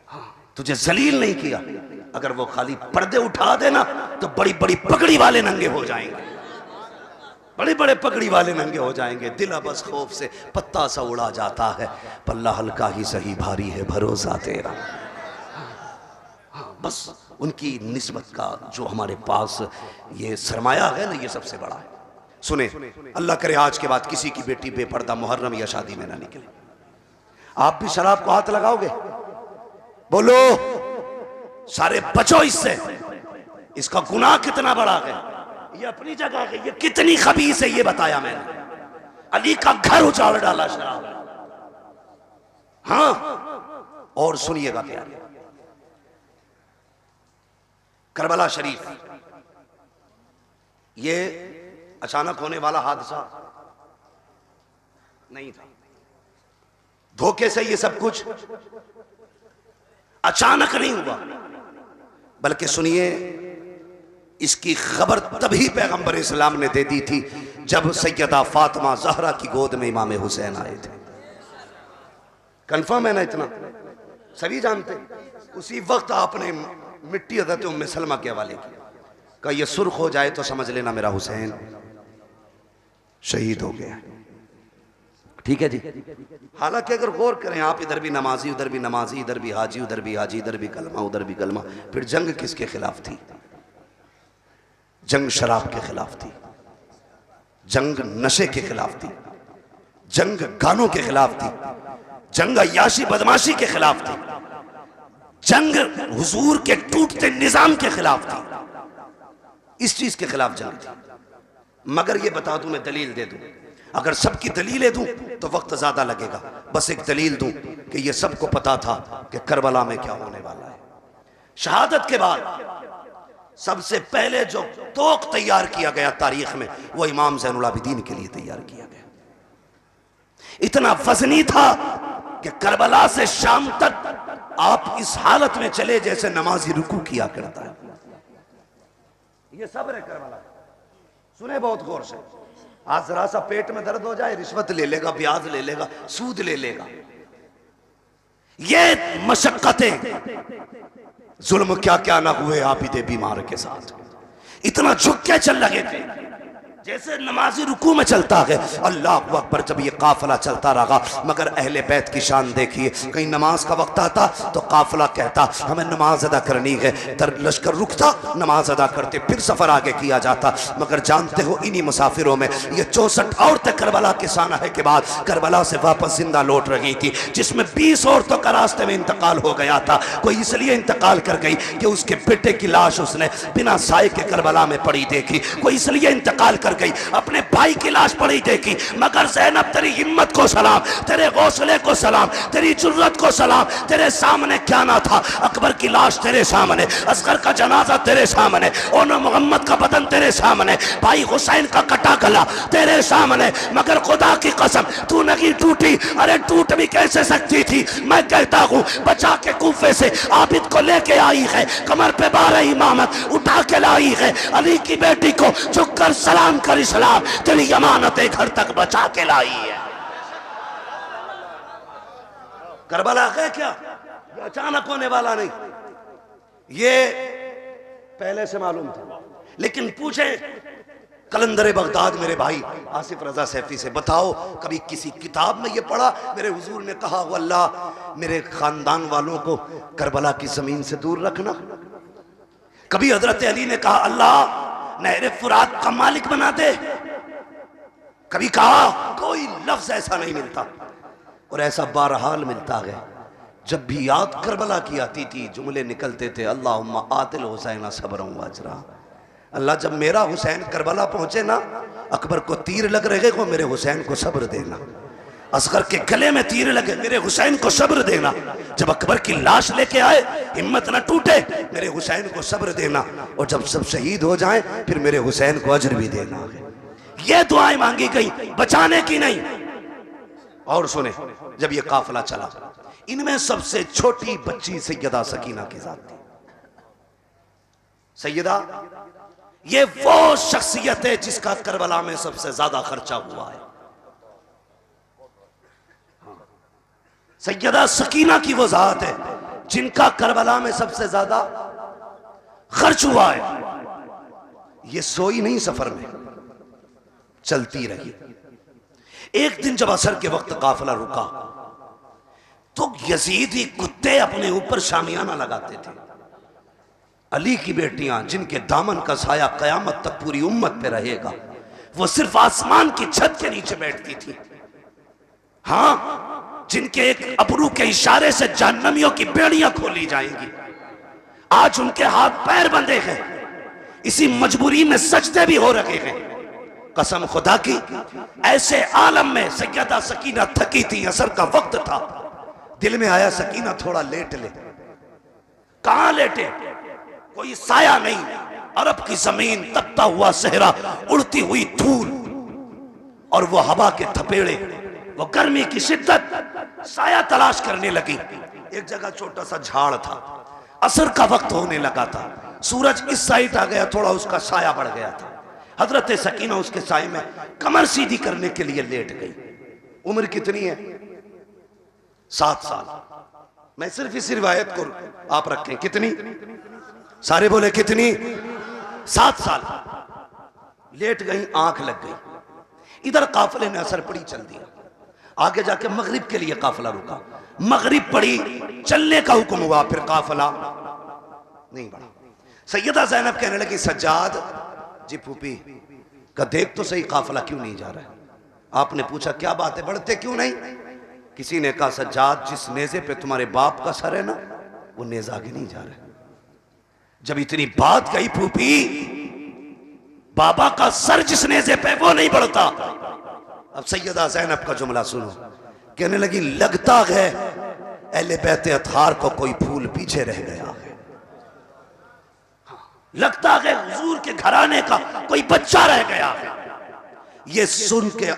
हाँ, तुझे जलील नहीं किया। अगर वो खाली पर्दे उठा देना तो बड़ी बड़ी पगड़ी वाले नंगे हो जाएंगे, बड़े बड़े पगड़ी वाले नंगे हो जाएंगे। दिल बस खौफ से पत्ता सा उड़ा जाता है, पल्ला हल्का ही सही भारी है भरोसा तेरा। हाँ, बस उनकी निस्बत का जो हमारे पास ये सरमाया है ना, ये सबसे बड़ा है। सुने, अल्लाह करे आज के बाद किसी की बेटी बेपर्दा मुहर्रम या शादी में ना निकले। आप भी शराब को हाथ लगाओगे? बोलो, सारे बचो इससे। इसका गुनाह कितना बड़ा है, ये अपनी जगह है, ये कितनी खबीस है ये बताया मैंने। अली का घर उजाड़ डाला शराब। हाँ, और सुनिएगा प्यारे, करबला शरीफ ये अचानक होने वाला हादसा नहीं था। धोखे से ये सब कुछ अचानक नहीं हुआ, बल्कि सुनिए, इसकी खबर तभी पैगंबर इस्लाम ने दे दी थी जब सैयदा फातिमा ज़हरा की गोद में इमाम हुसैन आए थे। कंफर्म है ना, इतना सभी जानते। उसी वक्त आपने मिट्टी हज़रत उम्मे सलमा के हवाले की, कहा यह सुर्ख हो जाए तो समझ लेना मेरा हुसैन शहीद हो गया। ठीक है जी। हालांकि अगर गौर करें आप, इधर भी नमाजी उधर भी नमाजी, इधर भी हाजी उधर भी हाजी, इधर भी कलमा उधर भी कलमा। फिर जंग किसके खिलाफ थी? जंग शराब के खिलाफ थी, जंग नशे के खिलाफ थी, जंग गानों के खिलाफ थी, जंग अय्याशी बदमाशी के खिलाफ थी, जंग हुजूर के टूटते निजाम के खिलाफ थी। इस चीज के खिलाफ जंग थी। मगर ये बता दूं, मैं दलील दे दूं, अगर सबकी दलीलें दूं तो वक्त ज्यादा लगेगा। बस एक दलील दूं कि ये सबको पता था कि करबला में क्या होने वाला है। शहादत के बाद सबसे पहले जो तोक तैयार किया गया तारीख में, वो इमाम ज़ैनुल आबिदीन के लिए तैयार किया गया। इतना वजनी था कि करबला से शाम तक आप इस हालत में चले जैसे नमाजी रुकू किया करता है। ये सब्र है करबला। सुने बहुत गौर से। आज जरा सा पेट में दर्द हो जाए, रिश्वत ले लेगा, ब्याज ले लेगा, सूद ले लेगा। ये मशक्कतें, जुल्म क्या क्या ना हुए आबिदे बीमार के साथ। इतना झुक के चल लगे थे जैसे नमाजी रुकू में चलता है। अल्लाह अकबर। जब ये काफिला चलता रहा, मगर अहले बैत की शान देखिए, कहीं नमाज का वक्त आता तो काफिला कहता हमें नमाज अदा करनी है, तर लश्कर रुकता, नमाज अदा करते, फिर सफर आगे किया जाता। मगर जानते हो, इन्हीं मुसाफिरों में ये 64 औरतें करबला के सानहे के बाद करबला से वापस जिंदा लौट रही थी, जिसमें 20 औरतों का रास्ते में इंतकाल हो गया था। कोई इसलिए इंतकाल कर गई कि उसके बेटे की लाश उसने बिना साए के करबला में पड़ी देखी। कोई इसलिए इंतकाल कर गई, अपने भाई की लाश पड़ी देखी। मगर ज़ैनब, तेरी हिम्मत को सलाम, तेरे हौसले को सलाम, तेरी जुर्रत को सलाम। तेरे सामने क्या ना था, अकबर की लाश तेरे सामने, असगर का जनाजा तेरे सामने, और मोहम्मद का बदन तेरे सामने, भाई हुसैन का कटा गला तेरे सामने। मगर खुदा की कसम तू नहीं टूटी। अरे टूट भी कैसे सकती थी? मैं कहता हूँ, बचा के कूफे से आबिद को लेके आई है, कमर पे 12 इमामत उठा के लाई है, अली की बेटी को झुक कर सलाम कर इस्लाम तेरी अमानतें घर तक बचा के लाई है। करबला है क्या? ये अचानक होने वाला नहीं, ये पहले से मालूम था। लेकिन पूछे कलंदर बगदाद मेरे भाई आसिफ रजा सैफी से, बताओ कभी किसी किताब में ये पढ़ा मेरे हुजूर ने कहा वो अल्लाह मेरे खानदान वालों को करबला की जमीन से दूर रखना? कभी हजरत अली ने कहा अल्लाह नहरे फुरात का मालिक बना दे? कभी कहा? कोई लफ्ज ऐसा नहीं मिलता। और ऐसा बहरहाल मिलता है, जब भी याद करबला की आती थी जुमले निकलते थे, अल्लाहुम्मा आतिल हुसैन सब्रन व अजरा। अल्लाह, जब मेरा हुसैन करबला पहुंचे ना, अकबर को तीर लग रहे को मेरे हुसैन को सब्र देना। असगर के गले में तीर लगे, मेरे हुसैन को सब्र देना। जब अकबर की लाश लेके आए, हिम्मत न टूटे, मेरे हुसैन को सब्र देना। और जब सब शहीद हो जाएं, फिर मेरे हुसैन को अजर भी देना। ये दुआएं मांगी गई, बचाने की नहीं। और सुने, जब ये काफिला चला, इनमें सबसे छोटी बच्ची सैयदा सकीना की जात थी। सैयदा ये वो शख्सियत है जिसका करबला में सबसे ज्यादा खर्चा हुआ है। सैयदा सकीना की वो जात है जिनका करबला में सबसे ज्यादा खर्च हुआ है। ये सोई नहीं, सफर में चलती रही। एक दिन जब असर के वक्त काफिला रुका तो यजीदी कुत्ते अपने ऊपर शामियाना लगाते थे। अली की बेटियां जिनके दामन का साया कयामत तक पूरी उम्मत पे रहेगा, वो सिर्फ आसमान की छत के नीचे बैठती थी। हाँ, जिनके एक अबरू के इशारे से जहन्नमियों की बेड़ियां खोली जाएंगी, आज उनके हाथ पैर बंधे हैं, इसी मजबूरी में सजदे भी हो रहे हैं। कसम खुदा की, ऐसे आलम में सैयदा सकीना थकी थी, असर का वक्त था, दिल में आया सकीना थोड़ा लेट ले। कहां लेटे? कोई साया नहीं, अरब की जमीन, तपता हुआ सहरा, उड़ती हुई धूल और वो हवा के थपेड़े, वो गर्मी की शिद्दत। साया तलाश करने लगी। एक जगह छोटा सा झाड़ था, असर का वक्त होने लगा था, सूरज इस साइड आ गया, थोड़ा उसका साया बढ़ गया था। हजरत सकीना उसके साए में कमर सीधी करने के लिए लेट गई। उम्र कितनी है? 7 साल। मैं सिर्फ इस रिवायत को आप रखें, कितनी? सारे बोले कितनी? 7 साल। लेट गई, आंख लग गई। इधर काफिले ने असर पड़ी, चल दिया। आगे जाके मगरिब के लिए काफिला रुका, मगरिब पड़ी, चलने का हुक्म हुआ, फिर काफिला नहीं बढ़ा। सैयदा ज़ैनब कहने लगी, सज्जाद जी फूफी का देख तो सही, काफिला क्यों नहीं जा रहा है? आपने पूछा क्या बात है, बढ़ते क्यों नहीं? किसी ने कहा, सज्जाद जिस नेज़े पे तुम्हारे बाप का सर है ना, वो नेज़ा आगे नहीं जा रहा है। जब इतनी बात कही फूफी, बाबा का सर जिस नेज़े पे, वो नहीं बढ़ता। अब सैयदा ज़ैनब का जुमला सुनो। कहने लगी, लगता है अहले बैत अतहार को कोई फूल पीछे रह गया है, लगता है हुजूर के घराने का कोई बच्चा रह गया है। ये सुन के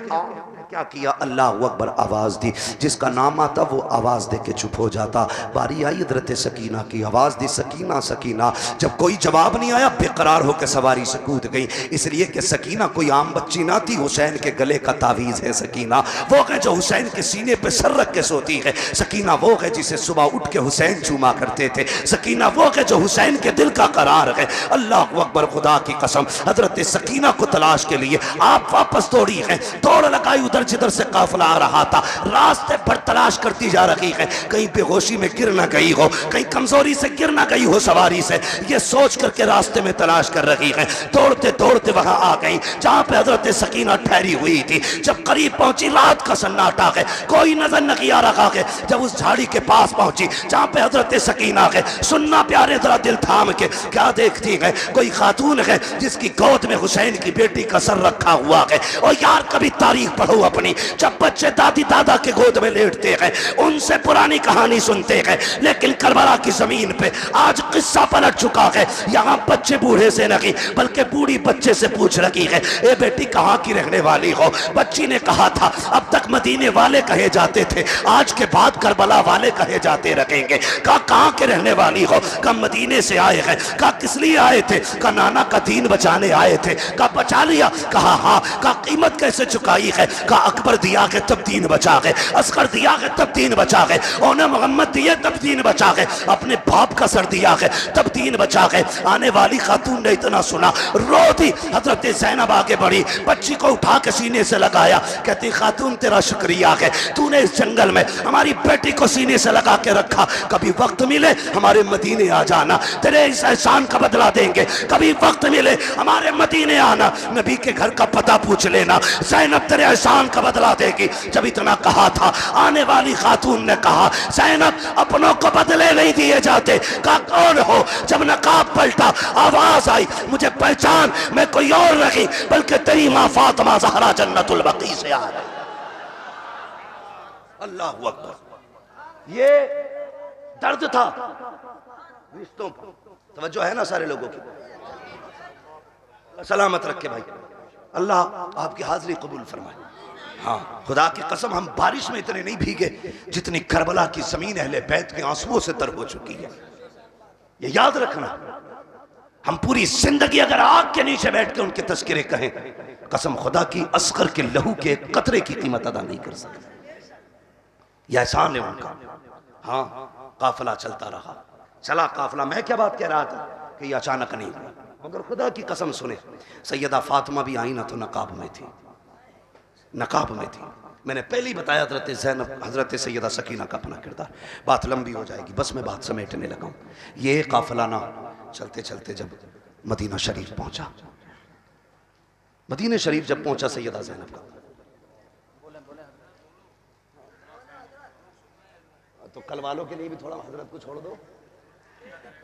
क्या किया, अल्लाह अकबर आवाज दी। जिसका नाम आता वो आवाज दे के चुप हो जाता। बारी आई हज़रत सकीना की, आवाज दी, सकीना सकीना। जब कोई जवाब नहीं आया, बेकरार होकर सवारी से कूद गई, इसलिए कि सकीना कोई आम बच्ची ना थी। हुसैन के गले का तावीज़ है सकीना, वो है जो हुसैन के सीने पे सर रख के सोती है। सकीना वो है जिसे सुबह उठ के हुसैन चूमा करते थे। सकीना वो है जो हुसैन के दिल का करार है। अल्लाह अकबर, खुदा की कसम, हजरत सकीना को तलाश के लिए आप वापस दौड़ी है, दौड़ लगाई उधर जिधर से काफिला आ रहा था। रास्ते पर तलाश करती जा रही है, कहीं बेहोशी में गिर ना गई हो, कहीं कमजोरी से गिर ना गई हो सवारी से, ये सोच करके रास्ते में तलाश कर रही है। दौड़ते दौड़ते वहां आ गई जहां पे हजरत सकीना ठहरी हुई थी। जब करीब पहुंची, रात का सन्नाटा है, कोई नजर नहीं आ रहा है। जब उस झाड़ी के पास पहुंची जहां पे हजरत सकीना है, सुनना प्यारे, जरा दिल थाम के, क्या देखती है? कोई खातून है जिसकी गोद में हुसैन की बेटी का सर रखा हुआ है। और यार कभी तारीख पढ़ो अपनी, जब बच्चे दादी दादा के गोद में लेटते हैं, उनसे पुरानी कहानी सुनते हैं, लेकिन करबला की जमीन पे आज किस्सा पलट चुका है। यहाँ बच्चे बूढ़े से नहीं बल्कि बूढ़ी बच्चे से पूछ रही है, ए बेटी कहाँ की रहने वाली हो? बच्ची ने कहा था, अब तक मदीने वाले कहे जाते थे, आज के बाद करबला वाले कहे जाते रखेंगे। कहा कहाँ के रहने वाली हो? कहा मदीने से आए हैं। कहा किस लिए आए थे? कहा नाना का दीन बचाने आए थे। कहा बचा लिया? कहा हाँ। कहा कीमत कैसे चुकाई है? कहा अकबर दिया है तब दीन बचा गए, असगर दिया है तब दीन बचा गए, ओने मोहम्मद दिए तब दीन बचा गए, अपने बाप का सर दिया है तब दीन बचा गए। आने वाली खातून ने इतना सुना, रो दी। हजरत ज़ैनब आगे बढ़ी, बच्ची को उठा के सीने से लगाया, कहती खातून तेरा शुक्रिया है, तूने इस जंगल में हमारी बेटी को सीने से लगा के रखा। कभी वक्त मिले हमारे मदीने आ जाना, तेरे इस एहसान का बदला देंगे। कभी वक्त मिले हमारे मदीने आना, नबी के घर का पता पूछ लेना, ज़ैनब तेरे एहसान का बदला देगी। जब इतना कहा था, आने वाली खातून ने कहा, ज़ैनब अपनों को बदले नहीं दिए जाते। कहा कौन हो? जब नकाब पलटा, आवाज आई, मुझे पहचान, मैं कोई और नहीं बल्कि तेरी मां फातिमा ज़हरा जन्नतुल बकी से आ रही। अल्लाह अकबर। ये दर्द था रिश्तों पर। तवज्जो है ना सारे लोगों की? सलामत रखे भाई, अल्लाह आपकी हाजिरी कबूल फरमाए। हाँ, खुदा की कसम, हम बारिश में इतने नहीं भीगे जितनी करबला की जमीन अहले बैत के आंसुओं से तर हो चुकी है। ये याद रखना, हम पूरी जिंदगी अगर आग के नीचे बैठ के उनके तस्करे कहें, कसम खुदा की, असगर के लहू के कतरे की कीमत अदा नहीं कर सकते। यह एहसान है उनका। हाँ, काफिला चलता रहा, चला काफिला। मैं क्या बात कह रहा था कि यह अचानक नहीं हुआ, मगर खुदा की कसम सुने, सैयदा फातिमा भी आई ना तो नकाब में थी, नकाब में थी। मैंने पहले ही बताया हजरत ज़ैनब, हजरत सैयदा सकीना का अपना किरदार। बात लंबी हो जाएगी, बस मैं बात समेटने लगा हूँ। ये काफिला ना चलते चलते जब मदीना शरीफ पहुंचा, मदीना शरीफ जब पहुंचा सैयदा ज़ैनब का, तो कल वालों के लिए भी थोड़ा हजरत को छोड़ दो।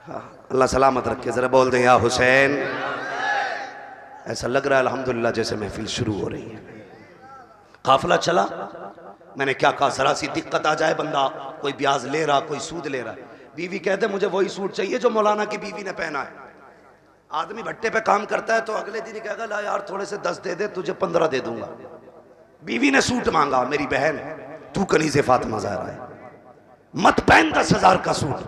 हाँ, अल्लाह सलामत रखे। जरा बोल दें या हुसैन। ऐसा लग रहा है अल्हम्दुलिल्लाह जैसे महफिल शुरू हो रही है। काफिला चला। मैंने क्या कहा, जरा सी दिक्कत आ जाए, बंदा कोई ब्याज ले रहा, कोई सूद ले रहा है, बीवी कहते मुझे वही सूट चाहिए जो मौलाना की बीवी ने पहना है। आदमी भट्टे पे काम करता है तो अगले दिन ही कहेगा ला यार थोड़े से 10 दे दे, तुझे 15 दे दूंगा। बीवी ने सूट मांगा, मेरी बहन तू कनीज़े फातिमा ज़हरा है, मत पहन 10,000 का सूट।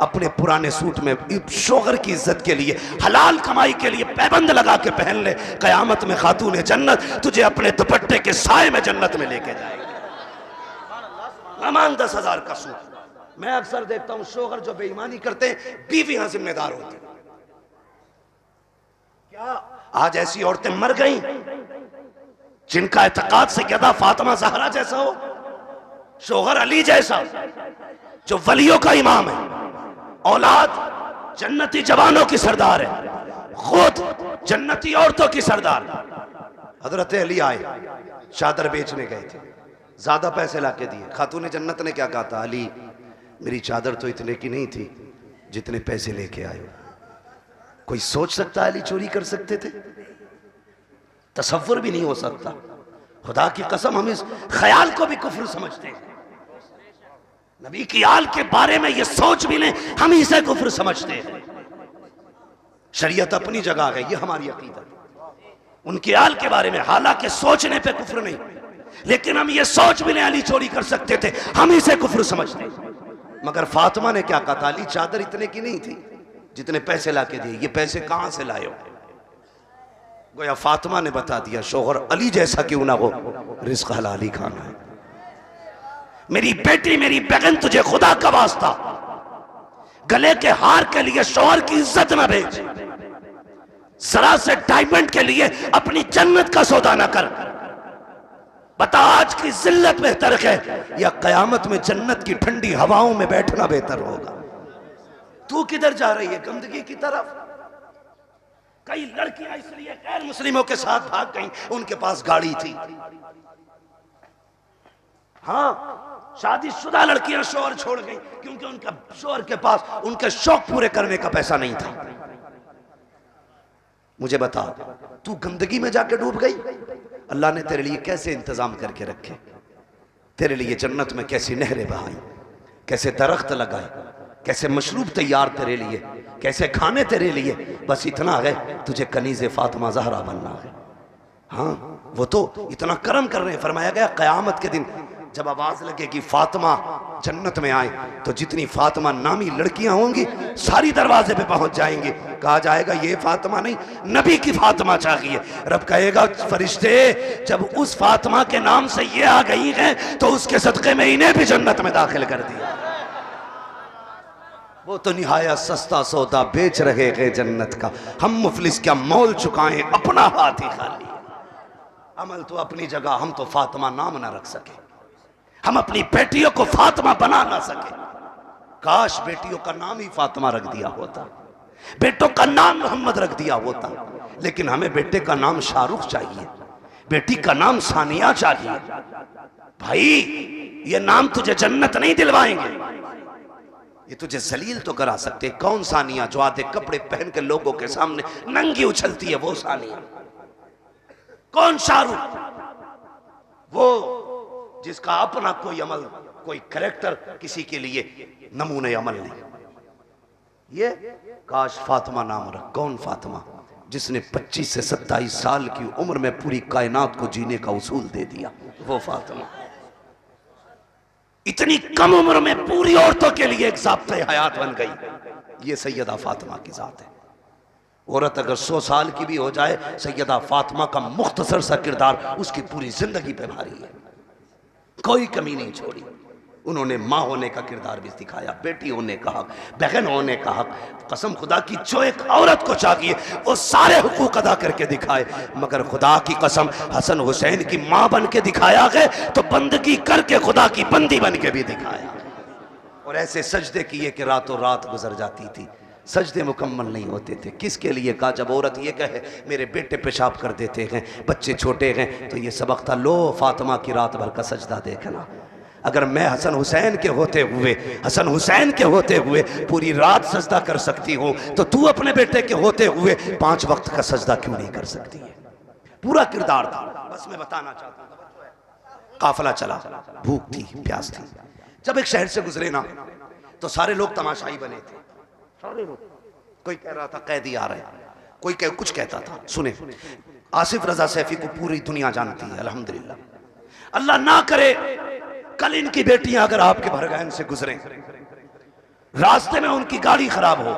अपने पुराने सूट में शोहर की इज्जत के लिए, हलाल कमाई के लिए पैबंद लगा के पहन ले। कयामत में खातून जन्नत तुझे अपने दुपट्टे के साए में जन्नत में लेके जाएगी। अमान 10,000 का सूट। मैं अक्सर देखता हूं शोहर जो बेईमानी करते हैं बीवियां जिम्मेदार होती हैं। क्या आज ऐसी औरतें मर गई जिनका एतकाद सैयदा फातिमा ज़हरा जैसा हो, शोहर अली जैसा, जो वलियों का इमाम है, औलाद जन्नती जवानों की सरदार है, खुद जन्नती औरतों की सरदार। हजरत अली आए, चादर बेचने गए थे, ज्यादा पैसे लाके दिए। खातून जन्नत ने क्या कहा था, अली मेरी चादर तो इतने की नहीं थी जितने पैसे लेके आए। कोई सोच सकता है अली चोरी कर सकते थे? तसव्वुर भी नहीं हो सकता। खुदा की कसम हम इस ख्याल को भी कुफ्र समझते हैं। नबी की आल के बारे में ये सोच भी लें, हम इसे कुफ्र समझते हैं। शरीयत अपनी जगह है, ये हमारी अकीदत। उनके आल के बारे में हालांकि सोचने पे कुफ्र नहीं, लेकिन हम ये सोच भी लें अली चोरी कर सकते थे, हम इसे कुफ्र समझते हैं। मगर फातिमा ने क्या कहा था, अली चादर इतने की नहीं थी जितने पैसे लाके दिए। ये पैसे कहां से लाए हो? गोया फातिमा ने बता दिया, शोहर अली जैसा क्यों ना हो, रिज़्क़ हलाली खाना है। मेरी बेटी, मेरी बहन, तुझे खुदा का वास्ता गले के हार के लिए शोहर की इज्जत न भेज, जरा से डायमंड के लिए अपनी जन्नत का सौदा न कर। बता आज की जिल्लत बेहतर है या कयामत में जन्नत की ठंडी हवाओं में बैठना बेहतर होगा? तू किधर जा रही है? गंदगी की तरफ। कई लड़कियां इसलिए गैर मुस्लिमों के साथ भाग गईं, उनके पास गाड़ी थी। हाँ, शादीशुदा लड़कियां शोहर छोड़ गई क्योंकि उनका शोहर के पास उनके शौक पूरे करने का पैसा नहीं था। मुझे बता, तू गंदगी में जाके डूब गई? अल्लाह ने तेरे लिए कैसे इंतजाम करके रखे, तेरे लिए जन्नत में कैसी नहरें बहाई, कैसे दरख्त लगाए, कैसे मशरूब तैयार तेरे लिए, कैसे खाने तेरे लिए। बस इतना है, तुझे कनीज़े फातिमा ज़हरा बनना है। हाँ, वो तो इतना करम कर रहे हैं। फरमाया गया क़यामत के दिन जब आवाज लगे कि फातिमा जन्नत में आए, तो जितनी फातिमा नामी लड़कियां होंगी सारी दरवाजे पे पहुंच जाएंगी। कहा जाएगा ये फातिमा नहीं, नबी की फातिमा चाहिए। रब कहेगा फरिश्ते जब उस फातिमा के नाम से ये आ गई हैं तो उसके सदक़े में इन्हें भी जन्नत में दाखिल कर दिया। वो तो निहायत सस्ता सौदा बेच रहे हैं जन्नत का, हम मुफलिस क्या मोल चुकाएं, अपना हाथ ही खाली। अमल तो अपनी जगह, हम तो फातिमा नाम ना रख सके, हम अपनी बेटियों को फातिमा बना ना सके। काश बेटियों का नाम ही फातिमा रख दिया होता, बेटों का नाम मोहम्मद रख दिया होता। लेकिन हमें बेटे का नाम शाहरुख चाहिए, बेटी का नाम सानिया चाहिए। भाई ये नाम तुझे जन्नत नहीं दिलवाएंगे, ये तुझे जलील तो करा सकते। कौन सानिया? जो आधे कपड़े पहन के लोगों के सामने नंगी उछलती है, वो सानिया। कौन शाहरुख? वो जिसका अपना कोई अमल, कोई कैरेक्टर, किसी के लिए नमूने अमल नहीं। ये काश फातिमा नाम रख। कौन फातिमा? जिसने 25 से 27 साल की उम्र में पूरी कायनात को जीने का उसूल दे दिया, वो फातिमा। इतनी कम उम्र में पूरी औरतों के लिए एक ज़ाब्ते हयात बन गई। ये सैयदा फातिमा की ज़ात है। औरत अगर 100 साल की भी हो जाए, सैयदा फातिमा का मुख्तसर सा किरदार उसकी पूरी जिंदगी पे भारी है, कोई कमी नहीं छोड़ी। उन्होंने माँ होने का किरदार भी दिखाया, बेटी होने का हक, बहन होने का हक। कसम खुदा की जो एक औरत को चाहिए वो सारे हुकूक अदा करके दिखाए। मगर खुदा की कसम हसन हुसैन की माँ बन के दिखाया गया तो बंदगी करके खुदा की बंदी बन के भी दिखाया। और ऐसे सजदे किए कि रातों रात गुजर जाती थी, सजदे मुकम्मल नहीं होते थे। किसके लिए? कहा जब औरत ये कहे मेरे बेटे पेशाब कर देते हैं, बच्चे छोटे हैं, तो ये सबक था, लो फातिमा की रात भर का सजदा देखना। अगर मैं हसन हुसैन के होते हुए पूरी रात सजदा कर सकती हूँ, तो तू अपने बेटे के होते हुए 5 वक्त का सजदा क्यों नहीं कर सकती है? पूरा किरदार था। बस मैं बताना चाहता हूँ, काफिला चला, भूख थी, प्यास थी। जब एक शहर से गुजरे ना, तो सारे लोग तमाशाई बने थे। सारे लोग, कोई कह रहा था कैदी आ रहे हैं, कोई कुछ कहता था। सुने, आसिफ रजा सैफी को पूरी दुनिया जानती है, अल्हम्दुलिल्लाह। अल्लाह ना करे कल इनकी बेटियां अगर आपके भरगैन से गुजरे, रास्ते में उनकी गाड़ी खराब हो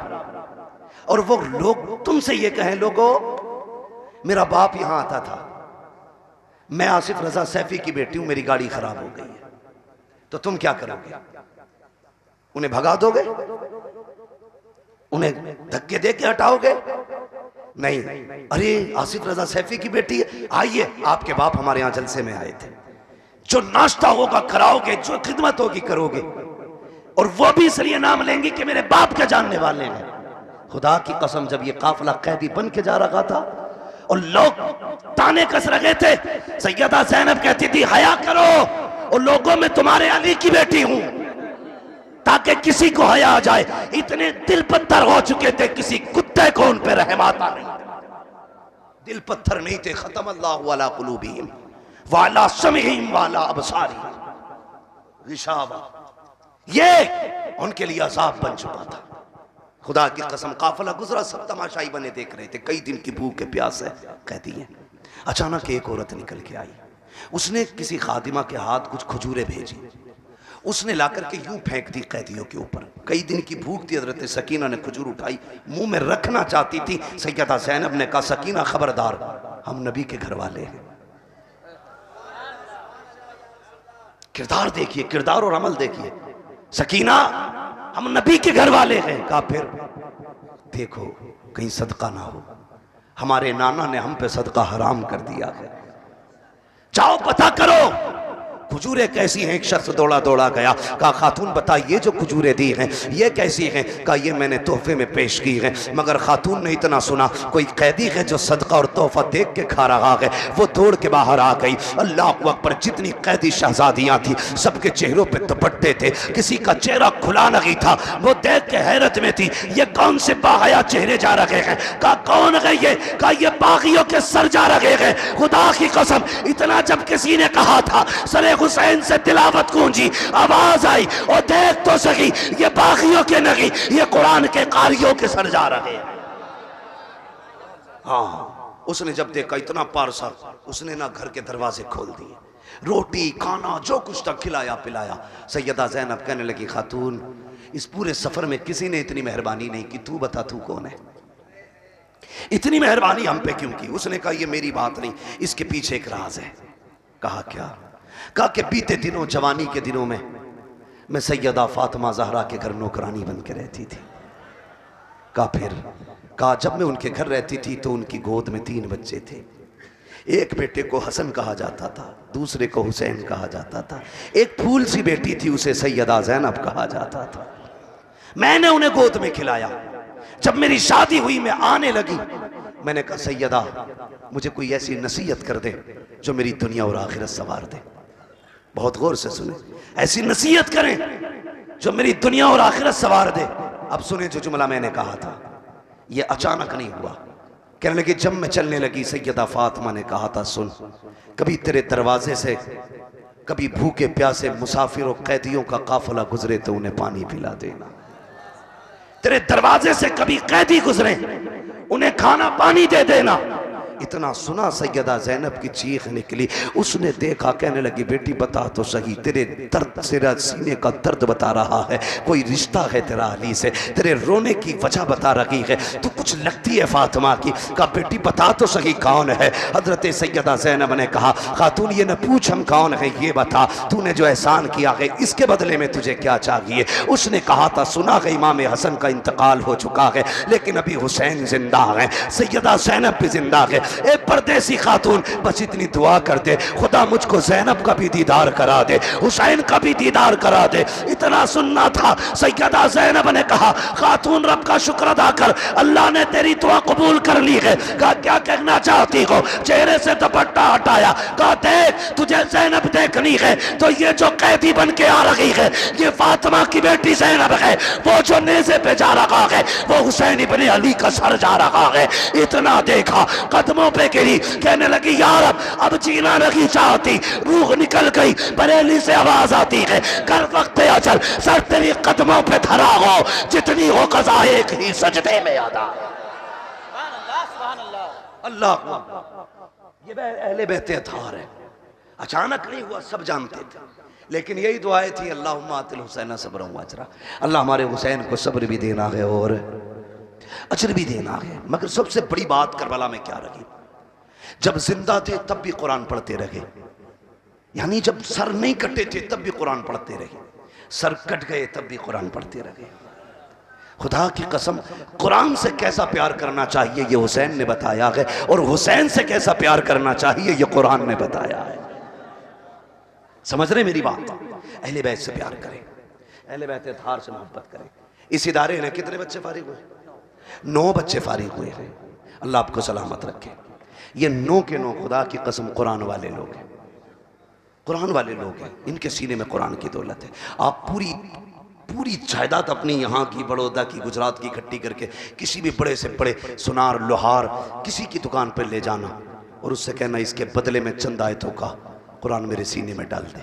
और वो लोग तुमसे ये कहें, लोगों मेरा बाप यहां आता था, मैं आसिफ रजा सैफी की बेटी हूं, मेरी गाड़ी खराब हो गई है, तो तुम क्या करोगे? उन्हें भगा दोगे? उन्हें धक्के दे के हटाओगे? नहीं। अरे आसिफ रजा सैफी की बेटी है, आइए, आपके बाप हमारे यहां जलसे में आए थे, जो नाश्ता होगा कराओगे, जो खिदमत होगी करोगे, और वो भी इसलिए नाम लेंगे कि मेरे बाप के जानने वाले हैं। खुदा की कसम, जब ये काफिला कैदी बन के जा रहा था और लोग ताने कस रहे थे, सैयदा ज़ैनब कहती थी हया करो, और लोगों में तुम्हारे अली की बेटी हूं, ताकि किसी को हया आ जाए। इतने दिल पत्थर हो चुके थे, किसी कुत्ते को उन पे रहम आता नहीं, दिल पत्थर नहीं थे। खतम अल्लाहु अला कुलूबिहिम वाला समीहिम वाला अबसारी गिशावा, ये उनके लिए अजाब बन चुका था। खुदा की कसम, काफिला गुजरा, सब तमाशाई बने देख रहे थे, कई दिन की भूख के प्यास है, कहती है। अचानक एक औरत निकल के आई, उसने किसी खादिमा के हाथ कुछ खजूरें भेजी, उसने लाकर के यूं फेंक दी कैदियों के ऊपर। कई दिन की भूख थी, हजरत सकीना ने खजूर उठाई, मुंह में रखना चाहती थी। सैयदा ज़ैनब ने कहा, सकीना खबरदार, हम नबी के घर वाले हैं। किरदार देखिए, किरदार और अमल देखिए। सकीना, हम नबी के घर वाले हैं। कहा फिर देखो कहीं सदका ना हो, हमारे नाना ने हम पे सदका हराम कर दिया है, जाओ पता करो खजूरें कैसी हैं। एक शख्स दौड़ा दौड़ा गया, कहा खातून बताइए जो खजूरें दी हैं ये कैसी हैं? कहा ये मैंने तोहफे में पेश की हैं। मगर खातून ने इतना सुना, कोई कैदी है जो सदका और तोहफा देख के खा रहा है, वो दौड़ के बाहर आ गई। अल्लाह अकबर, जितनी कैदी शहजादियां थी सबके चेहरों पे दुपट्टे थे, किसी का चेहरा खुला नहीं था। वो देख के हैरत में थी, ये कौन से बाहया चेहरे जा रहे हैं? कहा कौन है ये? कहा ये बागियों के सर जा रहे हैं। खुदा की कसम, इतना जब किसी ने कहा था, सरे हुसैन से तिलावत गूंजी, आवाज आई, और देख तो सही ये बागियों के नहीं, ये कुरान के कारियों के सर जा रहे हैं। हाँ, उसने जब देखा इतना पारसा, उसने ना घर के दरवाजे खोल दिए, रोटी खाना जो कुछ था खिलाया पिलाया। सैयदा ज़ैनब कहने लगी, खातून इस पूरे सफर में किसी ने इतनी मेहरबानी नहीं की, तू बता तू कौन है? इतनी मेहरबानी हम पे क्यों की? उसने कहा ये मेरी बात नहीं, इसके पीछे एक राज है। कहा क्या? कहा कि बीते दिनों, जवानी के दिनों में मैं सैयदा फातिमा ज़हरा के घर नौकरानी बन के रहती थी। कहा फिर? कहा जब मैं उनके घर रहती थी तो उनकी गोद में 3 बच्चे थे। एक बेटे को हसन कहा जाता था, दूसरे को हुसैन कहा जाता था, एक फूल सी बेटी थी उसे सैयदा ज़ैनब कहा जाता था। मैंने उन्हें गोद में खिलाया। जब मेरी शादी हुई, मैं आने लगी, मैंने कहा सैयदा मुझे कोई ऐसी नसीहत कर दे जो मेरी दुनिया और आखिरत संवार दे। बहुत गौर से सुने, ऐसी नसीहत करें जो मेरी दुनिया और आखिरत संवार दे। अब सुने जो जुमला मैंने कहा था, यह अचानक नहीं हुआ। कहने लगी जब मैं चलने लगी, सैयदा फातिमा ने कहा था, सुन, कभी तेरे दरवाजे से कभी भूखे प्यासे मुसाफिर और कैदियों का काफिला गुजरे तो उन्हें पानी पिला देना। तेरे दरवाजे से कभी कैदी गुजरे, उन्हें खाना पानी दे देना। इतना सुना, सैयदा ज़ैनब की चीख निकली। उसने देखा, कहने लगी बेटी बता तो सही, तेरे दर्द से सीने का दर्द बता रहा है, कोई रिश्ता है तेरा अली से, तेरे रोने की वजह बता रही है, तू कुछ लगती है फातिमा की। कहा बेटी बता तो सही कौन है? हजरत सैयदा ज़ैनब ने कहा, खातून ये न पूछ हम कौन है, ये बता तूने जो एहसान किया है इसके बदले में तुझे क्या चाहिए? उसने कहा था, सुना है इमाम हसन का इंतकाल हो चुका है, लेकिन अभी हुसैन जिंदा है, सैयदा ज़ैनब भी जिंदा है, ए परदेसी खातून, बस इतनी दुआ कर दे, खुदा मुझको ज़ैनब का भी दीदार करा दे, हुसैन का भी दीदार करा दे। इतना सुनना था। सैयदा ज़ैनब ने कहा, खातून रब का शुक्र अदा कर, अल्लाह ने तेरी दुआ कबूल कर ली है। कहा क्या कहना चाहती हो? चेहरे से दुपट्टा हटाया, कहा देख तुझे ज़ैनब देखनी है तो ये जो कैदी बन के आ रही है ये फातिमा की बेटी ज़ैनब है, वो जो नेज़े पे जा रहा है वो हुसैन इब्ने अली का सर जा रहा है। इतना देखा, कदमों पे गिरी, कहने लगी यार अब जीना नहीं चाहती, रूह निकल गई। बरेली से आवाज आती है, कर वक्त अजल सर तेरी कदमों पे धरा हो, जितनी हो कज़ा एक ही सजदे में अदा। अल्लाह, ये अहले बैते अतार है। अचानक नहीं हुआ, सब जानते थे, लेकिन यही दुआएं थी, अल्लाहुम्मा आतिल हुसैन सब्रन व अजरा, अल्लाह हमारे हुसैन को सब्र भी देना है और अजर भी देना है। मगर सबसे बड़ी बात करबला में क्या रही, जब जिंदा थे तब भी कुरान पढ़ते रहे, यानी जब सर नहीं कटे थे तब भी कुरान पढ़ते रहे, सर कट गए तब भी कुरान पढ़ते रहे। खुदा की कसम, कुरान से कैसा प्यार करना चाहिए ये हुसैन ने बताया है, और हुसैन से कैसा प्यार करना चाहिए ये कुरान ने बताया है। समझ रहे मेरी बात? अहले बैत से प्यार करें, अहले बैत अतार से मोहब्बत करें। इस इदारे ने कितने बच्चे फारिग हुए? 9 बच्चे फारिग हुए हैं। अल्लाह आपको सलामत रखे। ये 9 के 9 खुदा की कसम कुरान वाले लोग हैं, कुरान वाले लोग हैं, इनके सीने में कुरान की दौलत है। आप पूरी पूरी जायदाद अपनी यहाँ की, बड़ौदा की, गुजरात की इकट्ठी करके किसी भी बड़े से बड़े सुनार लोहार किसी की दुकान पर ले जाना और उससे कहना इसके बदले में चंद आयतों का कुरान मेरे सीने में डाल दे।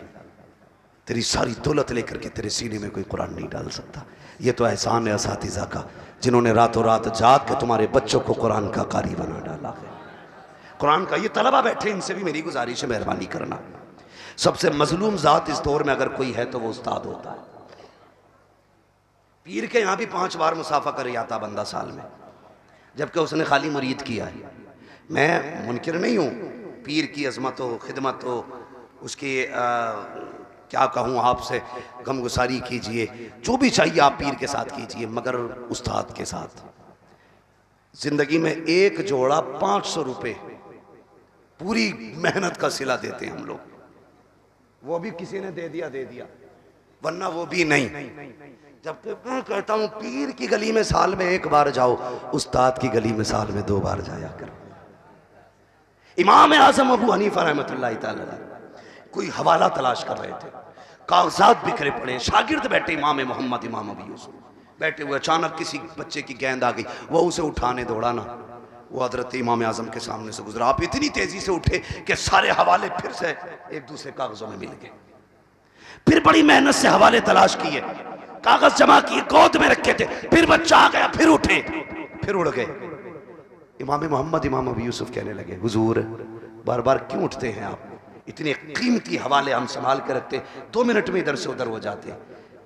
तेरी सारी दौलत लेकर के तेरे सीने में कोई कुरान नहीं डाल सकता। ये तो एहसान है असातिज़ा का, जिन्होंने रातों रात जाग के तुम्हारे बच्चों को कुरान का कारी बना डाला है। कुरान का ये तलबा बैठे, इनसे भी मेरी गुजारिश है, मेहरबानी करना। सबसे मजलूम ज़ात इस दौर में अगर कोई है तो वो उस्ताद होता है। पीर के यहाँ भी 5 बार मुसाफा कर आता बंदा साल में, जबकि उसने खाली मुरीद किया है। मैं मुनकिर नहीं हूँ, पीर की अजमत हो, खिदमत हो, उसकी क्या कहूँ आपसे, गमगुसारी कीजिए, जो भी चाहिए आप पीर के साथ कीजिए, मगर उस्ताद के साथ। जिंदगी में एक जोड़ा 500 रुपये पूरी मेहनत का सिला देते हैं हम लोग, वो भी किसी ने दे दिया, वरना वो भी नहीं। जबकि मैं कहता हूँ पीर की गली में साल में 1 बार जाओ, उस्ताद की गली में साल में 2 बार जाया करो। इमाम आज़म अबू हनीफा रहमतुल्लाह तआला कोई हवाला तलाश कर रहे थे, कागजात बिखरे पड़े, शागिर्द बैठे, इमाम मोहम्मद, इमाम अबी यूसुफ बैठे हुए, अचानक किसी बच्चे की गेंद आ गई, वो उसे उठाने दौड़ा ना, वो हजरत इमाम आज़म के सामने से गुजरा। आप इतनी तेजी से उठे कि सारे हवाले फिर से एक दूसरे कागजों में मिल गए। फिर बड़ी मेहनत से हवाले तलाश किए, कागज जमा किए, गोद में रखे थे, फिर बच्चा आ गया, फिर उठे, फिर उड़ गए। इमाम मोहम्मद, इमाम अबी यूसुफ कहने लगे, हुजूर बार बार क्यों उठते हैं आप? इतने कीमती हवाले हम संभाल के रखते, 2 मिनट में इधर से उधर हो जाते।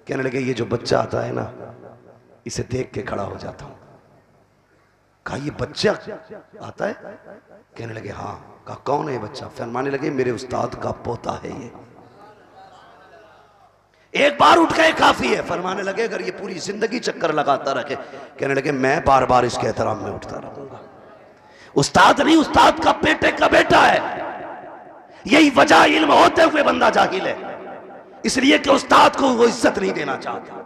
कहने लगे ये जो बच्चा आता है ना, इसे देख के खड़ा हो जाता हूं। कहा ये बच्चा आता है? कहने लगे हाँ। कहा कौन है ये बच्चा? फरमाने लगे मेरे उस्ताद का पोता है ये। एक बार उठ गए काफी है। फरमाने लगे अगर ये पूरी जिंदगी चक्कर लगाता रखे, कहने लगे मैं बार बार इसके एहतराम में उठता रहूंगा। उस्ताद नहीं, उस्ताद का बेटे का बेटा है। यही वजह इल्म होते हुए बंदा जाहिल है, इसलिए कि उस्ताद को वो इज्जत नहीं देना चाहता।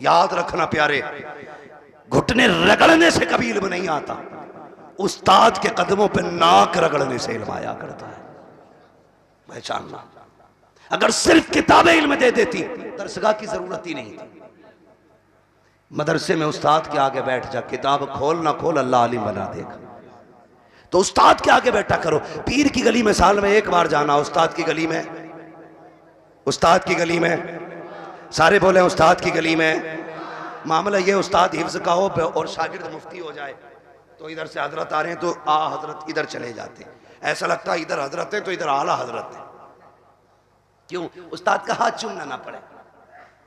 याद रखना प्यारे, घुटने रगड़ने से कभी इल्म नहीं आता, उस्ताद के कदमों पे नाक रगड़ने से इल्म आया करता है। पहचानना। अगर सिर्फ किताबें इल्म दे देती, दरसगाह की जरूरत ही नहीं थी। मदरसे में उस्ताद के आगे बैठ जा, किताब खोल ना खोल अल्लाह आलिम बना देगा। तो उस्ताद के आगे बैठा करो। पीर की गली में साल में 1 बार जाना, उस्ताद की गली में, उस्ताद की गली में, सारे बोले उस्ताद की गली में। मामला ये उस्ताद हिफ्ज का हो और शागिर्द मुफ्ती हो जाए, तो इधर से हजरत आ रहे हैं तो हजरत इधर चले जाते, ऐसा लगता है इधर हजरत है तो इधर आला हजरत है। क्यों? उस्ताद का हाथ चूमना ना पड़े,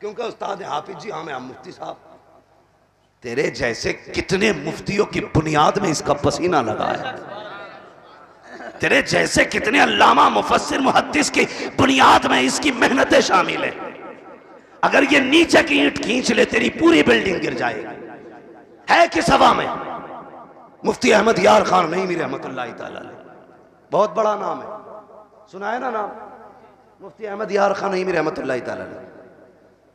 क्योंकि उस्ताद है हाफिज जी, हाँ मैं मुफ्ती साहब। तेरे जैसे कितने मुफ्तियों की बुनियाद में इसका पसीना लगा है, तेरे जैसे कितने अल्लामा मुफस्सिर मुहद्दिस की बुनियाद में इसकी मेहनतें शामिल है। अगर ये नीचे की ईंट खींच ले तेरी पूरी बिल्डिंग गिर जाएगी। है किस हवा में? मुफ्ती अहमद यार खान नईमी रहमतुल्लाह तआला अलैह, बहुत बड़ा नाम है, सुना है ना नाम, मुफ्ती अहमद यार खान नईमी रहमतुल्लाह तआला अलैह।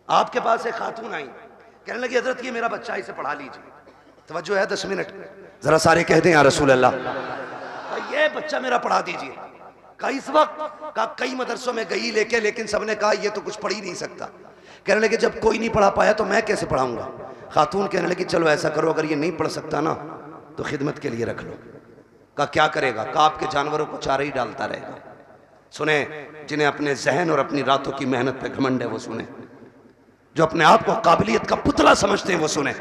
आपके पास एक खातून आई, कहने लगी हजरत ये मेरा बच्चा, इसे पढ़ा लीजिए। तवज्जो है 10 मिनट, जरा सारे कह दें या रसूल अल्लाह, ये बच्चा मेरा पढ़ा दीजिए। कहा इस वक्त का कई मदरसों में गई लेके, लेकिन सबने कहा ये तो कुछ पढ़ ही नहीं सकता। कहने लगे जब कोई नहीं पढ़ा पाया तो मैं कैसे पढ़ाऊंगा। खातून कहने लगी चलो ऐसा करो, अगर ये नहीं पढ़ सकता ना तो खिदमत के लिए रख लो। कहा क्या करेगा। कहा आपके जानवरों को चारा ही डालता रहेगा। सुने, जिन्हें अपने जहन और अपनी रातों की मेहनत पे घमंड है वो सुने, जो अपने आप को काबिलियत का पुतला समझते हैं वो सुने,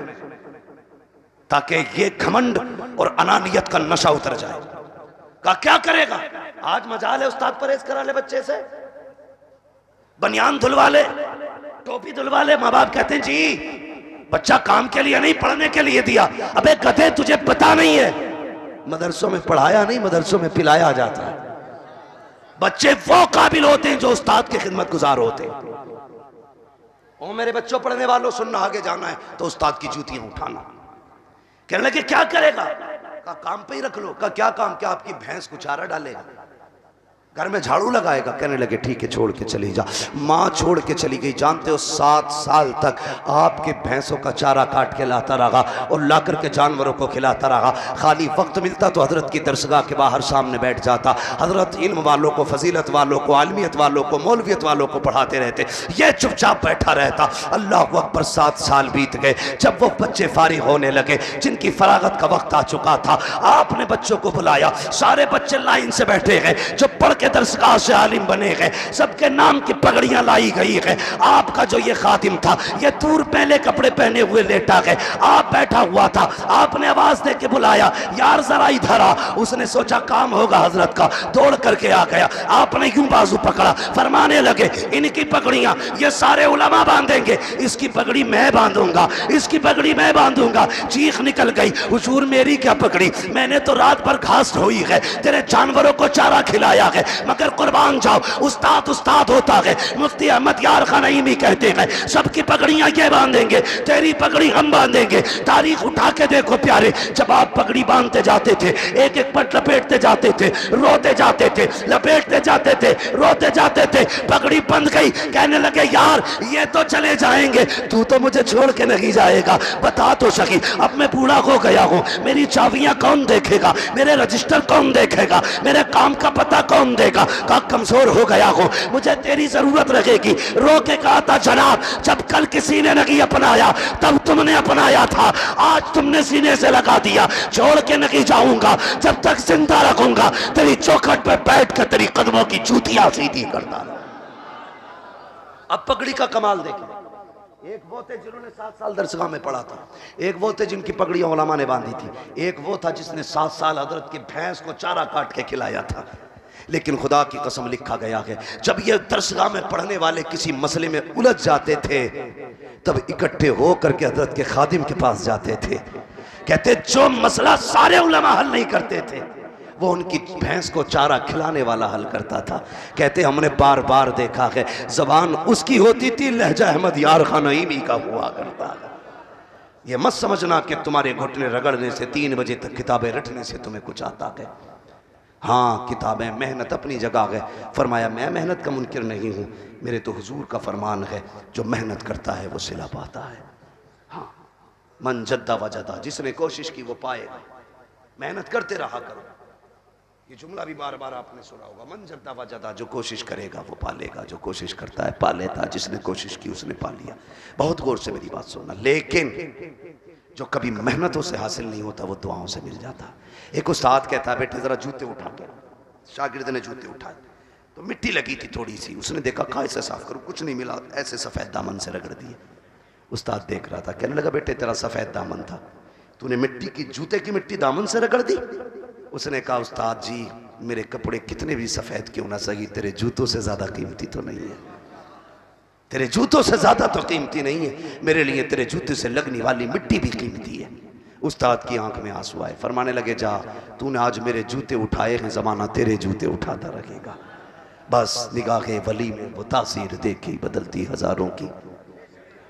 ताकि ये घमंड और अनानियत का नशा उतर जाए। कहा क्या करेगा। आज मजाल है उस्ताद परहेज करा ले बच्चे से, बनियान धुलवा ले, टोपी धुलवा ले। माँ बाप कहते हैं जी बच्चा काम के लिए नहीं पढ़ने के लिए दिया। अबे गधे तुझे पता नहीं है, मदरसों में पढ़ाया नहीं, मदरसों में पिलाया जाता है। बच्चे वो काबिल होते हैं जो उस्ताद के खिदमत गुजार होते हैं। ओ मेरे बच्चों पढ़ने वालों, सुनना, आगे जाना है तो उस्ताद की जूतियां उठाना। कहने लगे क्या करेगा। कहा काम पे ही रख लो। कहा क्या काम। क्या आपकी भैंस को चारा डालेगा, घर में झाड़ू लगाएगा। कहने लगे ठीक है छोड़ के चली जा। माँ छोड़ के चली गई। जानते हो 7 साल तक आपके भैंसों का चारा काट के लाता रहा और ला करके जानवरों को खिलाता रहा। खाली वक्त मिलता तो हजरत की दरसगाह के बाहर सामने बैठ जाता। हजरत इल्म वालों को, फजीलत वालों को, आलमियत वालों को, मौलवियत वालों को पढ़ाते रहते, ये चुपचाप बैठा रहता। अल्लाह अकबर 7 साल बीत गए। जब वो बच्चे फारिग होने लगे, जिनकी फरागत का वक्त आ चुका था, आपने बच्चों को बुलाया। सारे बच्चे लाइन से बैठे गए, जो पढ़ के दरसगाह से आलिम बने गए, सबके नाम की पगड़ियां लाई गई है। आपका जो ये खातिम था, ये दूर पहले कपड़े पहने हुए लेटा गए, आप बैठा हुआ था। आपने आवाज दे के बुलाया, यार जरा इधर आ। उसने सोचा काम होगा हजरत का, दौड़ करके आ गया। आपने यूं बाजू पकड़ा, फरमाने लगे इनकी पगड़ियां ये सारे उलमा बांधेंगे, इसकी पगड़ी मैं बांधूंगा, इसकी पगड़ी मैं बांधूंगा। चीख निकल गई, हुजूर मेरी क्या पगड़ी, मैंने तो रात भर घास ढोई है, तेरे जानवरों को चारा खिलाया है, मगर कुर्बान जाओ उस्ताद उस्ताद होता है। मुफ्ती अहमद यार खान नईमी कहते हैं सबकी पगड़ियां ये बांधेंगे, तेरी पगड़ी हम बांधेंगे। तारीख उठा के देखो प्यारे, जब आप पगड़ी बांधते जाते थे, एक एक पट लपेटते जाते थे, रोते जाते थे, लपेटते जाते थे, रोते जाते थे। पगड़ी बंध गई, कहने लगे यार ये तो चले जाएंगे, तू तो मुझे छोड़ के नहीं जाएगा। बता तो सही, अब मैं बूढ़ा हो गया हूँ, मेरी चाबियां कौन देखेगा, मेरे रजिस्टर कौन देखेगा, मेरे काम का पता कौन देगा। का कमजोर हो गया हूं, मुझे तेरी जरूरत रहेगी। रो के कहा था जनाब जब कल किसी ने नहीं अपनाया तब तुमने अपनाया था, आज तुमने सीने से लगा दिया। छोड़ के नहीं जाऊंगा, जब तक जिंदा रखूंगा तेरी चौखट पे बैठ कर तेरी कदमों की जूतियां सीधी करता। अब पगड़ी का कमाल देखिए, एक वो थे जिन्होंने 7 साल दरसगाह में पढ़ा था, एक वो थे जिनकी पगड़ियां उलमा ने बांधी थी, एक वो था जिसने 7 साल हजरत की भैंस को चारा काट के खिलाया था। लेकिन खुदा की कसम लिखा गया है जब ये दरसगाह में पढ़ने वाले किसी मसले में उलझ जाते थे, तब इकट्ठे हो करके हजरत के खादिम के पास जाते थे। कहते जो मसला सारे उलमा हल नहीं करते थे, वो उनकी भैंस को चारा खिलाने वाला हल करता था। कहते हमने बार बार देखा है, जबान उसकी होती थी, लहजा अहमद यार खान नईमी का हुआ करता है। ये मत समझना कि तुम्हारे घुटने रगड़ने से, 3 बजे तक किताबें रटने से तुम्हें कुछ आता है। हाँ किताबें, मेहनत अपनी जगह है। फरमाया मैं मेहनत का मुनकिर नहीं हूँ, मेरे तो हुजूर का फरमान है जो मेहनत करता है वो सिला पाता है। हाँ मन जद्दा वजदा, जिसने कोशिश की वो पाएगा। मेहनत करते रहा करो, ये जुमला भी बार बार आपने सुना होगा। मन जद्दा वजदा, जो कोशिश करेगा वो पालेगा, जो कोशिश करता है पा लेता है, जिसने कोशिश की उसने पा लिया। बहुत गौर से मेरी बात सुनना। लेकिन जो कभी मेहनतों से हासिल नहीं होता वो दुआओं से मिल जाता। एक उस्ताद कहता है बेटे जरा जूते उठा के। शागिर्द ने जूते उठाए तो मिट्टी लगी थी थोड़ी सी, उसने देखा कहाँ से साफ करूँ, कुछ नहीं मिला, ऐसे सफ़ेद दामन से रगड़ दिए। उस्ताद देख रहा था, कहने लगा बेटे तेरा सफ़ेद दामन था, तूने मिट्टी की, जूते की मिट्टी दामन से रगड़ दी। उसने कहा उस्ताद जी मेरे कपड़े कितने भी सफ़ेद क्यों ना सही, तेरे जूतों से ज़्यादा कीमती तो नहीं है, तेरे जूतों से ज़्यादा तो कीमती नहीं है, मेरे लिए तेरे जूते से लगने वाली मिट्टी भी कीमती है। उस्ताद की आंख में आंसू आए, फरमाने लगे जा तूने आज मेरे जूते उठाए हैं, ज़माना तेरे जूते उठाता रहेगा। बस निगाह वली में वो तासीर देखी बदलती हज़ारों की,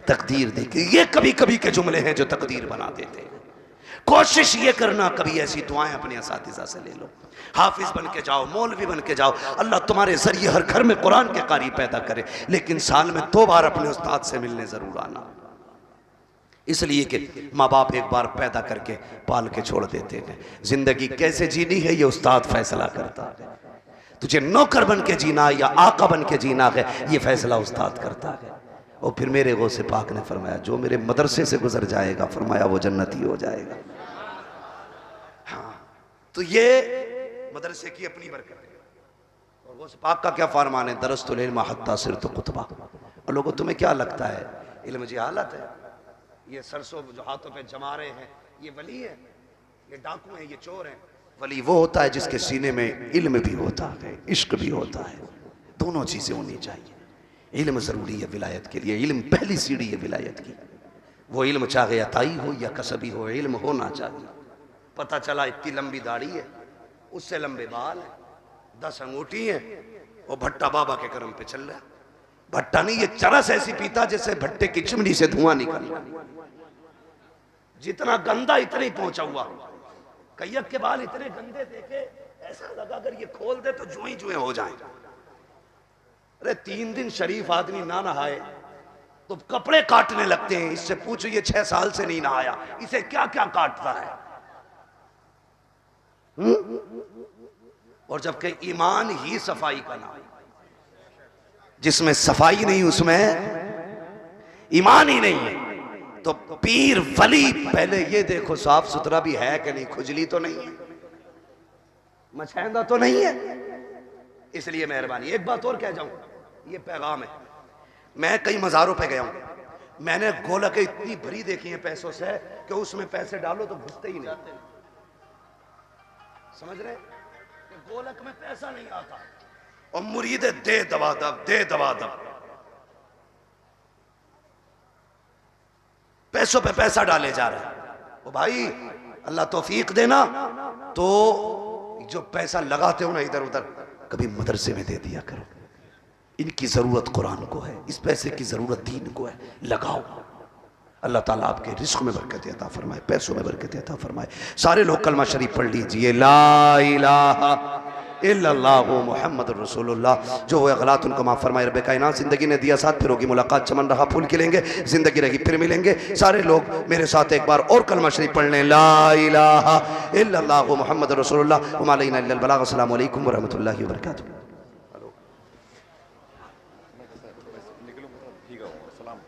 तकदीर देखी। ये कभी कभी के जुमले हैं जो तकदीर बना देते हैं। कोशिश ये करना कभी ऐसी दुआएं अपने असातिज़ा से ले लो, हाफिज बन के जाओ, मौलवी बन के जाओ, अल्लाह तुम्हारे जरिए हर घर में कुरान के कारी पैदा करे, लेकिन साल में 2 बार अपने उस्ताद से मिलने जरूर आना। इसलिए कि माँ बाप एक बार पैदा करके पाल के छोड़ देते हैं, जिंदगी कैसे जीनी है ये उस्ताद फैसला करता है। तुझे नौकर बन के जीना या आका बन के जीना है ये फैसला उस्ताद करता है। और फिर मेरे गौसे पाक ने फरमाया जो मेरे मदरसे से गुजर जाएगा, फरमाया वो जन्नती हो जाएगा। हाँ, तो ये मदरसे की अपनी बरकत है। और गौसे पाक का क्या फरमान है, दरस्तुल इल्म हत्ता सिरतु कुतबा। और लोगों तुम्हें क्या लगता है इल्म जहालत है? ये सरसों जो हाथों पे जमा रहे हैं ये वली है, ये डाकू हैं, ये चोर हैं। वली वो होता है जिसके सीने में इल्म भी होता है, इश्क भी होता है, दोनों चीजें होनी चाहिए। इल्म जरूरी है विलायत के लिए, इल्म पहली सीढ़ी है विलायत की। वो इल्म चाहे अताई हो या कसबी हो, इल्म होना चाहिए। पता चला इतनी लंबी दाढ़ी है, उससे लंबे बाल हैं, 10 अंगूठी है, वो भट्टा बाबा के करम पे चल रहा है। भट्टा नहीं, ये चरस ऐसी पीता जैसे भट्टे की चिमनी से धुआं निकल रहा, जितना गंदा इतने ही पहुंचा हुआ। कैयक के बाल इतने गंदे देखे ऐसा लगा अगर ये खोल दे तो जुएं जुएं हो जाए। अरे 3 दिन शरीफ आदमी ना नहाए तो कपड़े काटने लगते हैं। इससे पूछो ये 6 साल से नहीं नहाया, इसे क्या क्या काटता है। और जबकि ईमान ही सफाई का नाम, जिसमें सफाई नहीं उसमें ईमान ही नहीं है। तो पीर वली पहले ये देखो साफ सुथरा भी है कि नहीं, खुजली तो नहीं है, मछैंदा तो नहीं है। इसलिए मेहरबानी एक बात और कह जाऊं, ये पैगाम है। मैं कई मज़ारों पे गया हूं, मैंने गोलकें इतनी भरी देखी हैं पैसों से कि उसमें पैसे डालो तो घुसते ही नहीं। समझ रहे कि गोलक में पैसा नहीं आता और मुरीदे दे दबा दब, दे दबा दब, पैसों पे पैसा डाले जा रहा है। ओ भाई अल्लाह तौफीक देना, तो जो पैसा लगाते हो ना इधर उधर, कभी मदरसे में दे दिया करो। इनकी जरूरत कुरान को है, इस पैसे की जरूरत दीन को है, लगाओ। अल्लाह ताला आपके रिस्क में बरकत अता फरमाए, पैसों में बरकत अता फरमाए। सारे लोग कलमा शरीफ पढ़ लीजिए, ला इलाहा इल्लल्लाहु मुहम्मदुर रसूलुल्लाह। जो वो अगलात उनको माफ़ फरमाए रब्बे कायनात। ज़िंदगी ने दिया साथ, फिर होगी मुलाकात, चमन रहा फूल खिलेंगे, ज़िंदगी रही फिर मिलेंगे। सारे लोग मेरे साथ एक बार और कलमा शरीफ पढ़ लें, ला इलाहा इल्लल्लाहु मुहम्मदुर रसूलुल्लाह व मा अलैना इल्लल बलाग। अस्सलामु अलैकुम व रहमतुल्लाहि व बरकातुहू। निकलूंगा, ठीक है, सलाम।